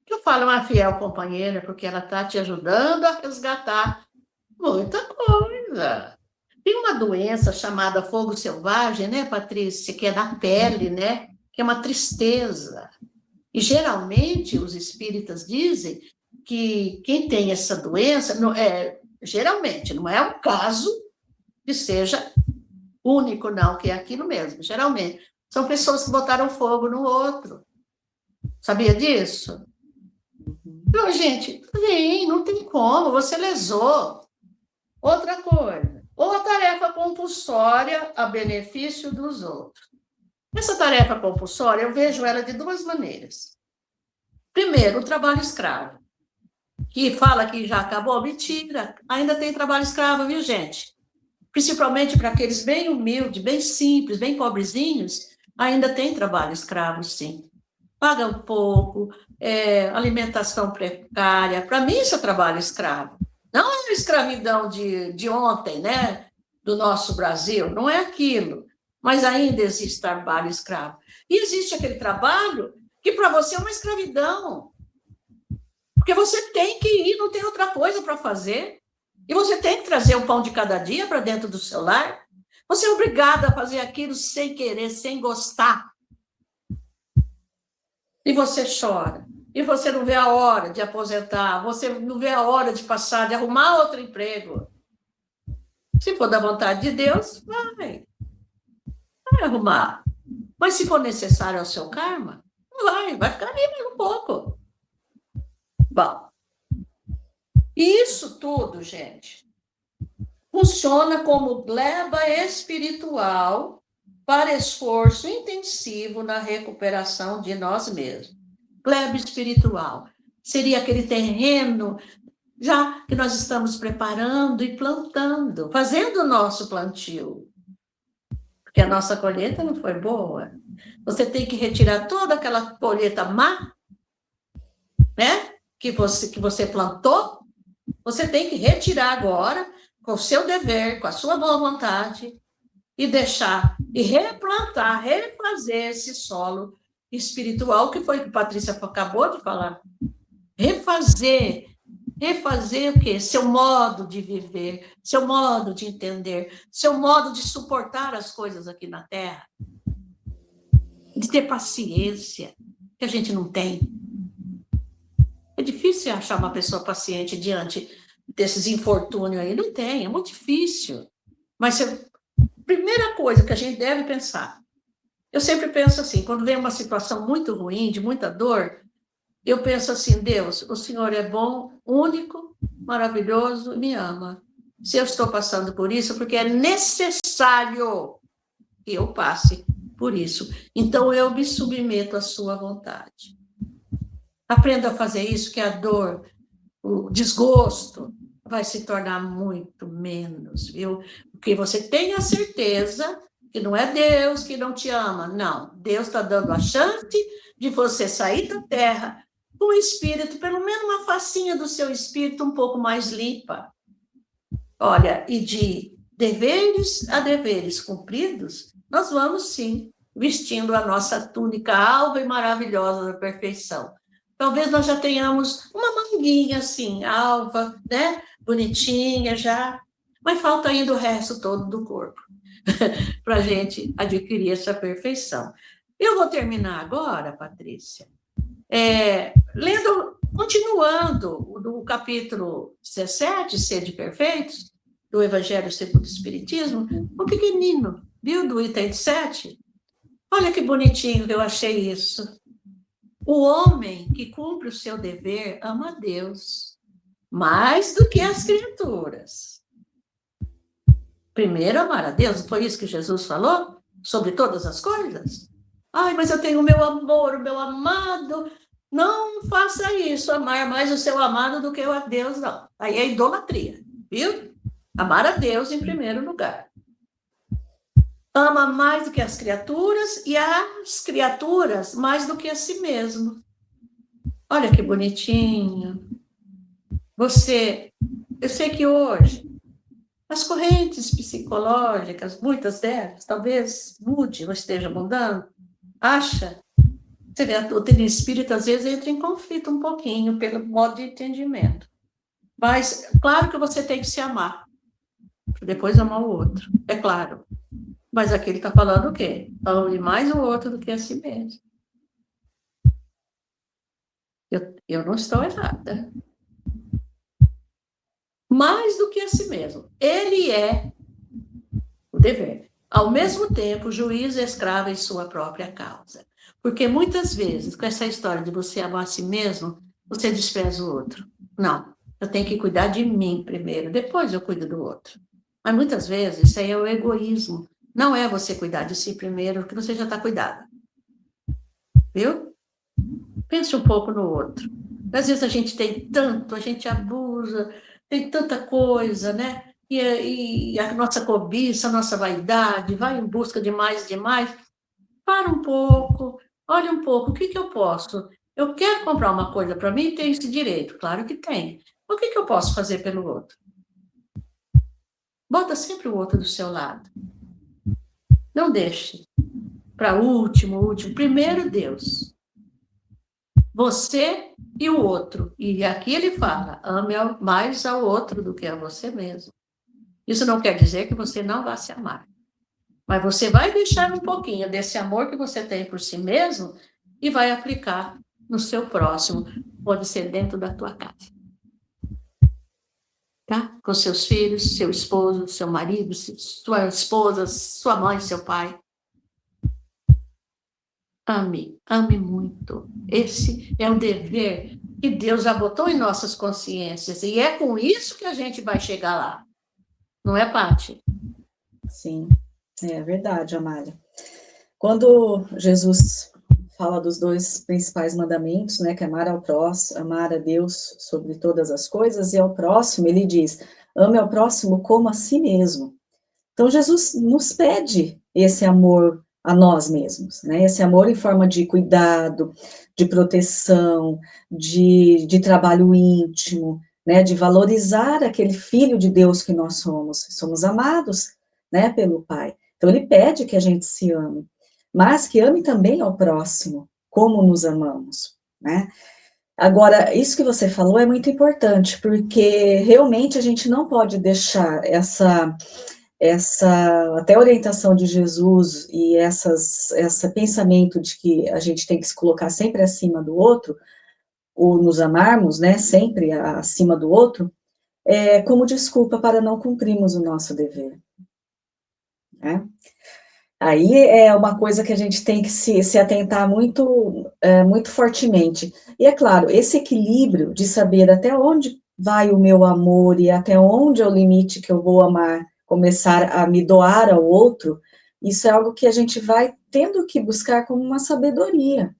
B: Eu falo uma fiel companheira porque ela está te ajudando a resgatar muita coisa. Tem uma doença chamada fogo selvagem, né, Patrícia, que é da pele, né, que é uma tristeza. E geralmente os espíritas dizem que quem tem essa doença, geralmente, não é um caso que seja único, não, que é aquilo mesmo. Geralmente, são pessoas que botaram fogo no outro. Sabia disso? Não, gente, não tem como, você lesou. Outra coisa, ou a tarefa compulsória a benefício dos outros. Essa tarefa compulsória, eu vejo ela de duas maneiras. Primeiro, o trabalho escravo, que fala que já acabou, mentira, ainda tem trabalho escravo, viu, gente? Principalmente para aqueles bem humildes, bem simples, bem pobrezinhos, ainda tem trabalho escravo, sim. Paga um pouco, alimentação precária. Para mim, isso é trabalho escravo. Não é a escravidão de ontem, né? Do nosso Brasil, não é aquilo. Mas ainda existe trabalho escravo. E existe aquele trabalho que para você é uma escravidão. Porque você tem que ir, não tem outra coisa para fazer. E você tem que trazer o pão de cada dia para dentro do seu lar. Você é obrigada a fazer aquilo sem querer, sem gostar. E você chora. E você não vê a hora de aposentar. Você não vê a hora de passar, de arrumar outro emprego. Se for da vontade de Deus, vai arrumar. Mas se for necessário ao seu karma, vai ficar ali mais um pouco. Bom, isso tudo, gente, funciona como gleba espiritual para esforço intensivo na recuperação de nós mesmos. Gleba espiritual seria aquele terreno já que nós estamos preparando e plantando, fazendo o nosso plantio. Porque a nossa colheita não foi boa. Você tem que retirar toda aquela colheita má, né? Que você plantou, você tem que retirar agora com o seu dever, com a sua boa vontade, e deixar, e replantar, refazer esse solo espiritual, que foi o que a Patrícia acabou de falar. Refazer o quê? Seu modo de viver, seu modo de entender, seu modo de suportar as coisas aqui na Terra, de ter paciência, que a gente não tem. É difícil achar uma pessoa paciente diante desses infortúnios aí. Não tem, é muito difícil. Mas a primeira coisa que a gente deve pensar, eu sempre penso assim, quando vem uma situação muito ruim, de muita dor, eu penso assim, Deus, o Senhor é bom, único, maravilhoso, me ama. Se eu estou passando por isso, porque é necessário que eu passe por isso. Então, eu me submeto à sua vontade. Aprenda a fazer isso, que a dor, o desgosto, vai se tornar muito menos, viu? Porque você tem a certeza que não é Deus que não te ama, não. Deus está dando a chance de você sair da Terra com o espírito, pelo menos uma facinha do seu espírito um pouco mais limpa. Olha, e de deveres a deveres cumpridos, nós vamos sim, vestindo a nossa túnica alva e maravilhosa da perfeição. Talvez nós já tenhamos uma manguinha assim, alva, né? Bonitinha já, mas falta ainda o resto todo do corpo para a gente adquirir essa perfeição. Eu vou terminar agora, Patrícia, lendo Continuando, do capítulo 17, Sede Perfeitos, do Evangelho segundo o Espiritismo, um pequenino, viu, do item 7, olha que bonitinho que eu achei isso. O homem que cumpre o seu dever ama a Deus mais do que as criaturas. Primeiro, amar a Deus, foi isso que Jesus falou? Sobre todas as coisas? Ai, mas eu tenho o meu amor, o meu amado. Não faça isso, amar mais o seu amado do que o a Deus, não. Aí é idolatria, viu? Amar a Deus em primeiro lugar. Ama mais do que as criaturas e as criaturas mais do que a si mesmo. Olha que bonitinho. Eu sei que hoje, as correntes psicológicas, muitas delas, talvez mude ou esteja mudando, acha. Você vê, a doutrina espírita às vezes entra em conflito um pouquinho pelo modo de entendimento. Mas, claro que você tem que se amar, para depois amar o outro, é claro. Mas aqui ele está falando o quê? Ame mais o outro do que a si mesmo. Eu não estou errada. Mais do que a si mesmo. Ele é o dever. Ao mesmo tempo, juiz e escravo em sua própria causa. Porque muitas vezes, com essa história de você amar a si mesmo, você despreza o outro. Não, eu tenho que cuidar de mim primeiro, depois eu cuido do outro. Mas muitas vezes, isso aí é o egoísmo. Não é você cuidar de si primeiro, porque você já está cuidado. Viu? Pense um pouco no outro. Às vezes a gente tem tanto, a gente abusa, tem tanta coisa, né? E a nossa cobiça, a nossa vaidade, vai em busca de mais, de mais. Para um pouco, olha um pouco, o que eu posso? Eu quero comprar uma coisa para mim, tenho esse direito, claro que tem. O que eu posso fazer pelo outro? Bota sempre o outro do seu lado. Não deixe para último. Primeiro Deus. Você e o outro. E aqui ele fala, ame mais ao outro do que a você mesmo. Isso não quer dizer que você não vá se amar. Mas você vai deixar um pouquinho desse amor que você tem por si mesmo e vai aplicar no seu próximo. Pode ser dentro da tua casa. Tá? Com seus filhos, seu esposo, seu marido, sua esposa, sua mãe, seu pai. Ame muito. Esse é o dever que Deus já botou em nossas consciências. E é com isso que a gente vai chegar lá. Não é, Paty?
A: Sim, é verdade, Amália. Quando Jesus fala dos dois principais mandamentos, né, que é amar ao próximo, amar a Deus sobre todas as coisas, e ao próximo, ele diz, ame ao próximo como a si mesmo. Então, Jesus nos pede esse amor a nós mesmos, né, esse amor em forma de cuidado, de proteção, de trabalho íntimo, né, de valorizar aquele filho de Deus que nós somos amados, né, pelo Pai. Então, ele pede que a gente se ame, mas que ame também ao próximo, como nos amamos, né? Agora, isso que você falou é muito importante, porque realmente a gente não pode deixar essa até orientação de Jesus e esse pensamento de que a gente tem que se colocar sempre acima do outro, ou nos amarmos, né, sempre acima do outro, como desculpa para não cumprirmos o nosso dever, né? Aí é uma coisa que a gente tem que se atentar muito, muito fortemente. E é claro, esse equilíbrio de saber até onde vai o meu amor e até onde é o limite que eu vou amar, começar a me doar ao outro, isso é algo que a gente vai tendo que buscar como uma sabedoria,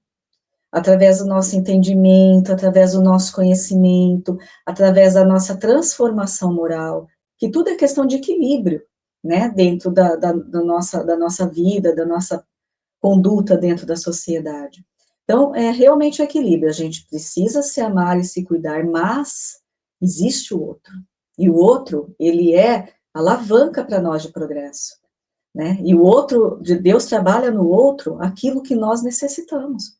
A: através do nosso entendimento, através do nosso conhecimento, através da nossa transformação moral, que tudo é questão de equilíbrio, né, dentro da nossa vida, da nossa conduta dentro da sociedade. Então, é realmente o equilíbrio, a gente precisa se amar e se cuidar, mas existe o outro, e o outro, ele é alavanca para nós de progresso, né, e o outro, Deus trabalha no outro aquilo que nós necessitamos,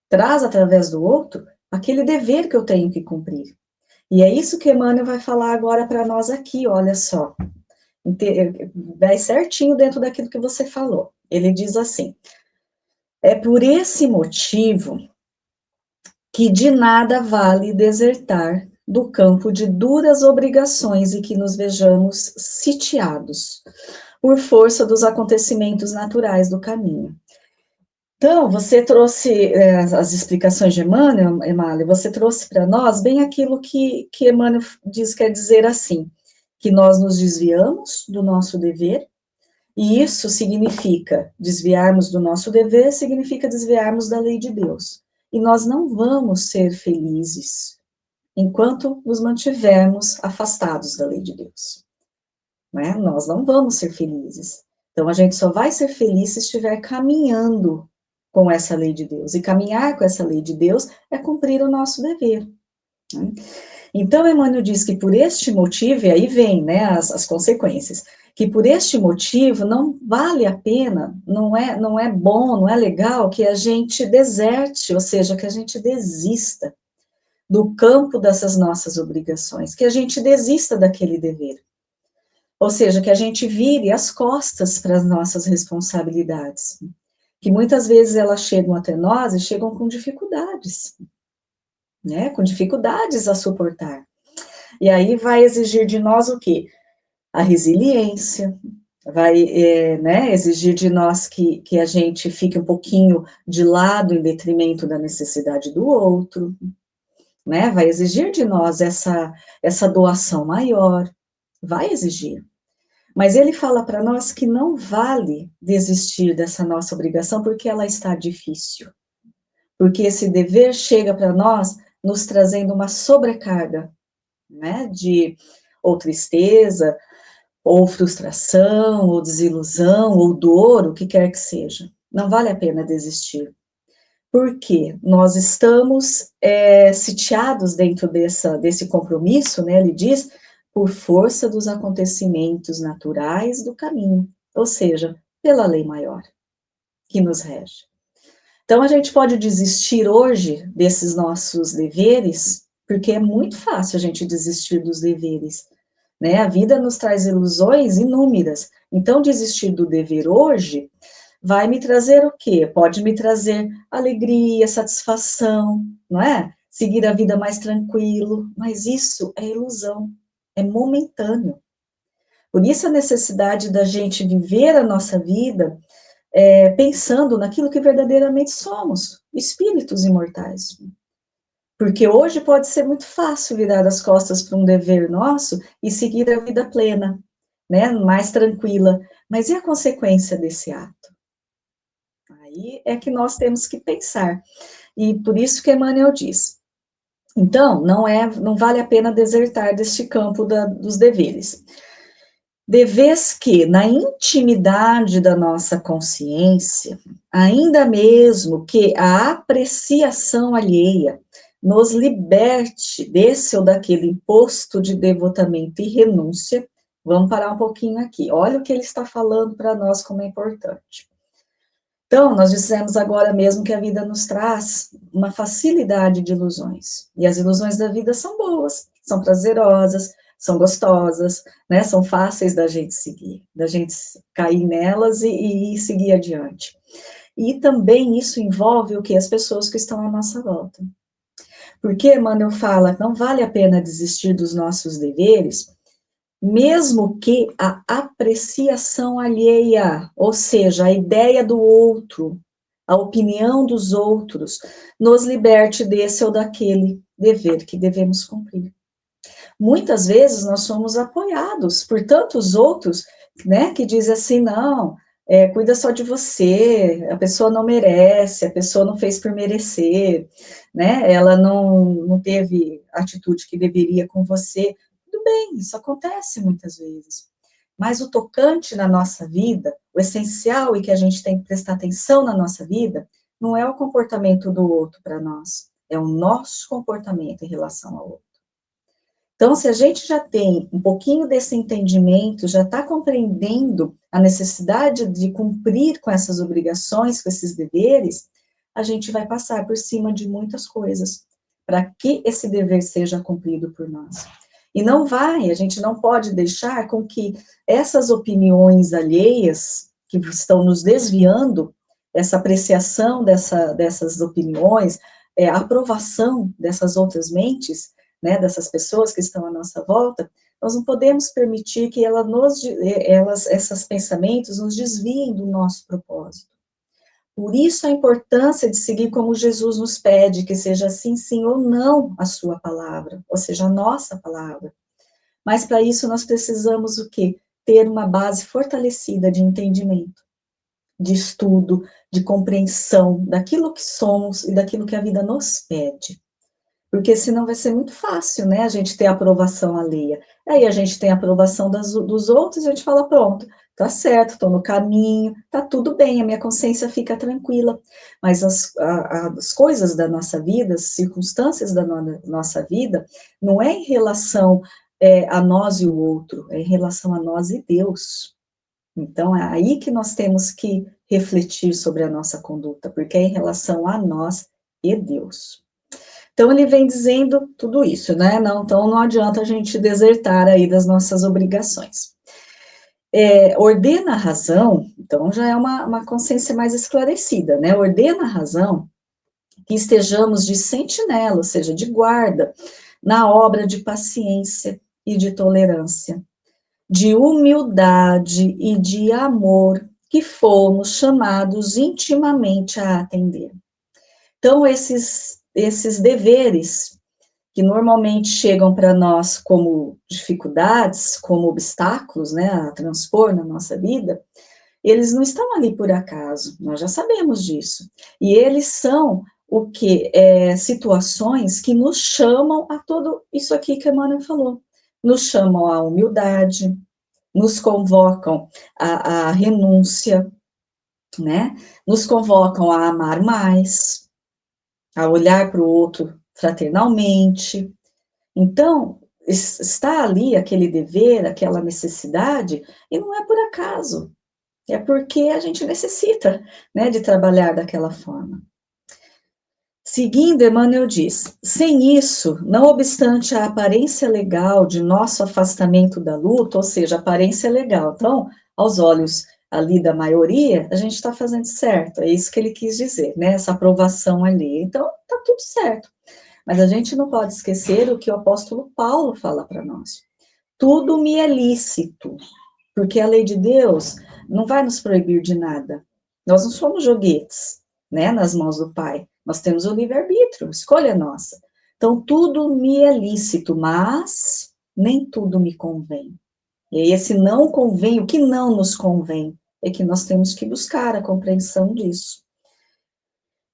A: traz através do outro aquele dever que eu tenho que cumprir. E é isso que Emmanuel vai falar agora para nós aqui, olha só. Vai certinho dentro daquilo que você falou. Ele diz assim, é por esse motivo que de nada vale desertar do campo de duras obrigações e que nos vejamos sitiados por força dos acontecimentos naturais do caminho. Então, você trouxe as explicações de Emmanuel, Emmanuel, você trouxe para nós bem aquilo que Emmanuel quer dizer assim, que nós nos desviamos do nosso dever, e isso significa, desviarmos do nosso dever, significa desviarmos da lei de Deus. E nós não vamos ser felizes enquanto nos mantivermos afastados da lei de Deus. Né? Nós não vamos ser felizes. Então, a gente só vai ser feliz se estiver caminhando com essa lei de Deus. E caminhar com essa lei de Deus é cumprir o nosso dever. Né? Então, Emmanuel diz que por este motivo, e aí vem, né, as consequências, que por este motivo não vale a pena, não é bom, não é legal que a gente deserte, ou seja, que a gente desista do campo dessas nossas obrigações, que a gente desista daquele dever. Ou seja, que a gente vire as costas para as nossas responsabilidades, que muitas vezes elas chegam até nós e chegam com dificuldades, né, com dificuldades a suportar. E aí vai exigir de nós o quê? A resiliência, vai né, exigir de nós que a gente fique um pouquinho de lado em detrimento da necessidade do outro, né, vai exigir de nós essa doação maior, vai exigir. Mas ele fala para nós que não vale desistir dessa nossa obrigação porque ela está difícil, porque esse dever chega para nós nos trazendo uma sobrecarga, né, de ou tristeza, ou frustração, ou desilusão, ou dor, o que quer que seja. Não vale a pena desistir. Porque nós estamos sitiados dentro desse compromisso, né, ele diz, por força dos acontecimentos naturais do caminho, ou seja, pela lei maior que nos rege. Então, a gente pode desistir hoje desses nossos deveres, porque é muito fácil a gente desistir dos deveres, né? A vida nos traz ilusões inúmeras. Então, desistir do dever hoje vai me trazer o quê? Pode me trazer alegria, satisfação, não é? Seguir a vida mais tranquilo, mas isso é ilusão, é momentâneo. Por isso a necessidade da gente viver a nossa vida pensando naquilo que verdadeiramente somos, espíritos imortais. Porque hoje pode ser muito fácil virar as costas para um dever nosso e seguir a vida plena, né, mais tranquila. Mas e a consequência desse ato? Aí é que nós temos que pensar. E por isso que Emmanuel diz. Então, não vale a pena desertar deste campo dos deveres. De vez que, na intimidade da nossa consciência, ainda mesmo que a apreciação alheia nos liberte desse ou daquele imposto de devotamento e renúncia, vamos parar um pouquinho aqui. Olha o que ele está falando para nós como é importante. Então, nós dissemos agora mesmo que a vida nos traz uma facilidade de ilusões. E as ilusões da vida são boas, são prazerosas, são gostosas, né? São fáceis da gente seguir, da gente cair nelas e seguir adiante. E também isso envolve o que? As pessoas que estão à nossa volta. Porque Emmanuel fala, não vale a pena desistir dos nossos deveres, mesmo que a apreciação alheia, ou seja, a ideia do outro, a opinião dos outros, nos liberte desse ou daquele dever que devemos cumprir. Muitas vezes nós somos apoiados por tantos outros, né, que dizem assim, não, cuida só de você, a pessoa não merece, a pessoa não fez por merecer, né, ela não teve a atitude que deveria com você. Tudo bem, isso acontece muitas vezes. Mas o tocante na nossa vida, o essencial e que a gente tem que prestar atenção na nossa vida, não é o comportamento do outro para nós, é o nosso comportamento em relação ao outro. Então, se a gente já tem um pouquinho desse entendimento, já está compreendendo a necessidade de cumprir com essas obrigações, com esses deveres, a gente vai passar por cima de muitas coisas, para que esse dever seja cumprido por nós. E a gente não pode deixar com que essas opiniões alheias, que estão nos desviando, essa apreciação dessas opiniões, a aprovação dessas outras mentes, né, dessas pessoas que estão à nossa volta, nós não podemos permitir que esses pensamentos nos desviem do nosso propósito. Por isso a importância de seguir como Jesus nos pede, que seja sim, sim ou não a sua palavra, ou seja, a nossa palavra. Mas para isso nós precisamos o quê? Ter uma base fortalecida de entendimento, de estudo, de compreensão daquilo que somos e daquilo que a vida nos pede. Porque senão vai ser muito fácil, né, a gente ter aprovação alheia. Aí a gente tem a aprovação dos outros e a gente fala, pronto, tá certo, estou no caminho, tá tudo bem, a minha consciência fica tranquila. Mas as coisas da nossa vida, as circunstâncias da nossa vida, não é em relação a nós e o outro, é em relação a nós e Deus. Então, é aí que nós temos que refletir sobre a nossa conduta, porque é em relação a nós e Deus. Então, ele vem dizendo tudo isso, né? Então, não adianta a gente desertar aí das nossas obrigações. Ordena a razão, então já é uma consciência mais esclarecida, né? Ordena a razão que estejamos de sentinela, ou seja, de guarda, na obra de paciência e de tolerância, de humildade e de amor que fomos chamados intimamente a atender. Então, esses deveres que normalmente chegam para nós como dificuldades, como obstáculos, né, a transpor na nossa vida, eles não estão ali por acaso, nós já sabemos disso. E eles são o que? Situações que nos chamam a tudo isso aqui que a Emmanuel falou, nos chamam à humildade, nos convocam à renúncia, né? Nos convocam a amar mais, a olhar para o outro fraternalmente. Então, está ali aquele dever, aquela necessidade, e não é por acaso, é porque a gente necessita, né, de trabalhar daquela forma. Seguindo, Emmanuel diz, sem isso, não obstante a aparência legal de nosso afastamento da luta, ou seja, aparência legal, então, aos olhos ali da maioria, a gente está fazendo certo, é isso que ele quis dizer, né, essa aprovação ali, então, está tudo certo. Mas a gente não pode esquecer o que o apóstolo Paulo fala para nós. Tudo me é lícito, porque a lei de Deus não vai nos proibir de nada. Nós não somos joguetes, né, nas mãos do Pai. Nós temos o livre-arbítrio, escolha nossa. Então, tudo me é lícito, mas nem tudo me convém. E esse não convém, o que não nos convém, é que nós temos que buscar a compreensão disso.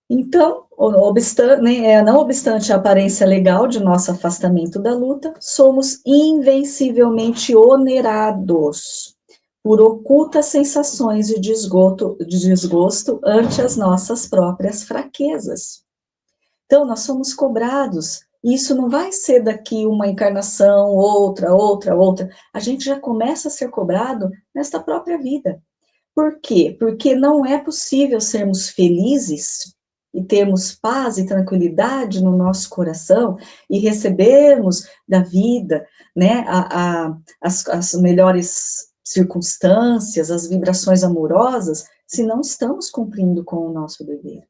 A: Então, não obstante a aparência legal de nosso afastamento da luta, somos invencivelmente onerados por ocultas sensações de desgosto ante as nossas próprias fraquezas. Então, nós somos cobrados, e isso não vai ser daqui uma encarnação, outra. A gente já começa a ser cobrado nesta própria vida. Por quê? Porque não é possível sermos felizes e termos paz e tranquilidade no nosso coração e recebermos da vida, né, as melhores circunstâncias, as vibrações amorosas, se não estamos cumprindo com o nosso dever.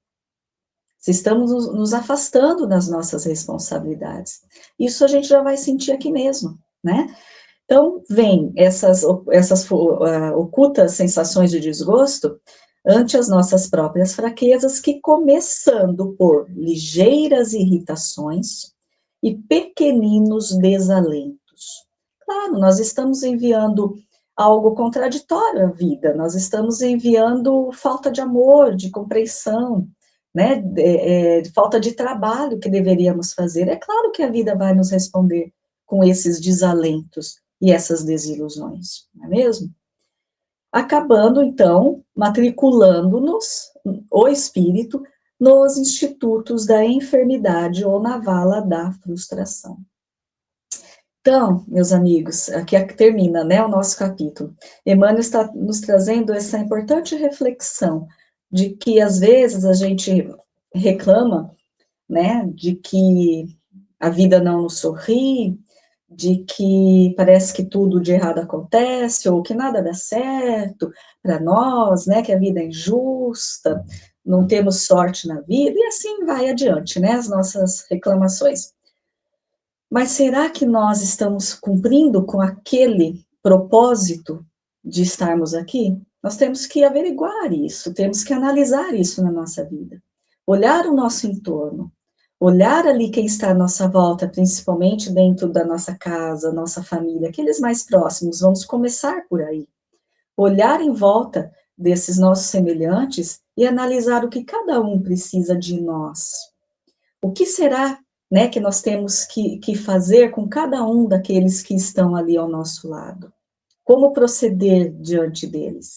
A: Se estamos nos afastando das nossas responsabilidades. Isso a gente já vai sentir aqui mesmo, né? Então, vem essas ocultas sensações de desgosto ante as nossas próprias fraquezas, que começando por ligeiras irritações e pequeninos desalentos. Claro, nós estamos enviando algo contraditório à vida, nós estamos enviando falta de amor, de compreensão, né, falta de trabalho que deveríamos fazer. É claro que a vida vai nos responder com esses desalentos e essas desilusões, não é mesmo? Acabando, então, matriculando-nos, o espírito, nos institutos da enfermidade ou na vala da frustração. Então, meus amigos, aqui termina, né, o nosso capítulo. Emmanuel está nos trazendo essa importante reflexão de que, às vezes, a gente reclama, né, de que a vida não nos sorri, de que parece que tudo de errado acontece, ou que nada dá certo para nós, né, que a vida é injusta, não temos sorte na vida, e assim vai adiante, né, as nossas reclamações. Mas será que nós estamos cumprindo com aquele propósito de estarmos aqui? Nós temos que averiguar isso, temos que analisar isso na nossa vida. Olhar o nosso entorno, olhar ali quem está à nossa volta, principalmente dentro da nossa casa, nossa família, aqueles mais próximos, vamos começar por aí. Olhar em volta desses nossos semelhantes e analisar o que cada um precisa de nós. O que será, né, que nós temos que fazer com cada um daqueles que estão ali ao nosso lado? Como proceder diante deles?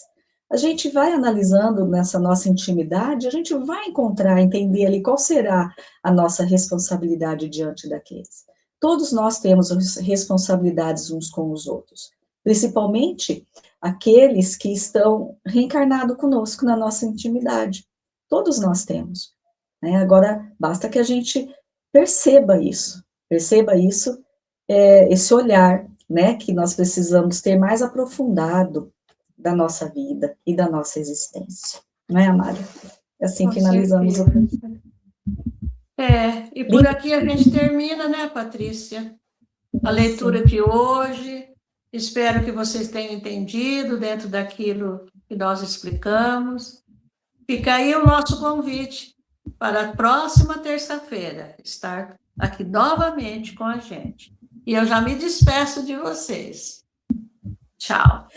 A: A gente vai analisando nessa nossa intimidade, a gente vai encontrar, entender ali qual será a nossa responsabilidade diante daqueles. Todos nós temos responsabilidades uns com os outros, principalmente aqueles que estão reencarnados conosco na nossa intimidade. Todos nós temos. Né? Agora, basta que a gente perceba isso, esse olhar, né, que nós precisamos ter mais aprofundado da nossa vida e da nossa existência. Não é, Amália? Assim
B: Com
A: finalizamos o...
B: certeza. E por aqui a gente termina, né, Patrícia? A leitura de hoje. Espero que vocês tenham entendido dentro daquilo que nós explicamos. Fica aí o nosso convite para a próxima terça-feira estar aqui novamente com a gente. E eu já me despeço de vocês. Tchau.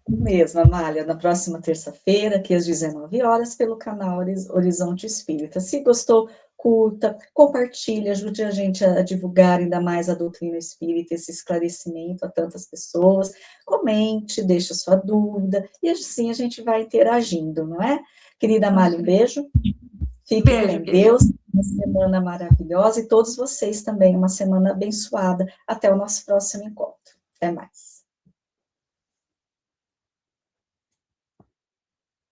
A: Mesmo, Amália, na próxima terça-feira, aqui às 19 horas, pelo canal Horizonte Espírita. Se gostou, curta, compartilhe, ajude a gente a divulgar ainda mais a doutrina espírita, esse esclarecimento a tantas pessoas. Comente, deixe sua dúvida, e assim a gente vai interagindo, não é? Querida Amália, um beijo. Fique com Deus, uma semana maravilhosa, e todos vocês também, uma semana abençoada. Até o nosso próximo encontro. Até mais.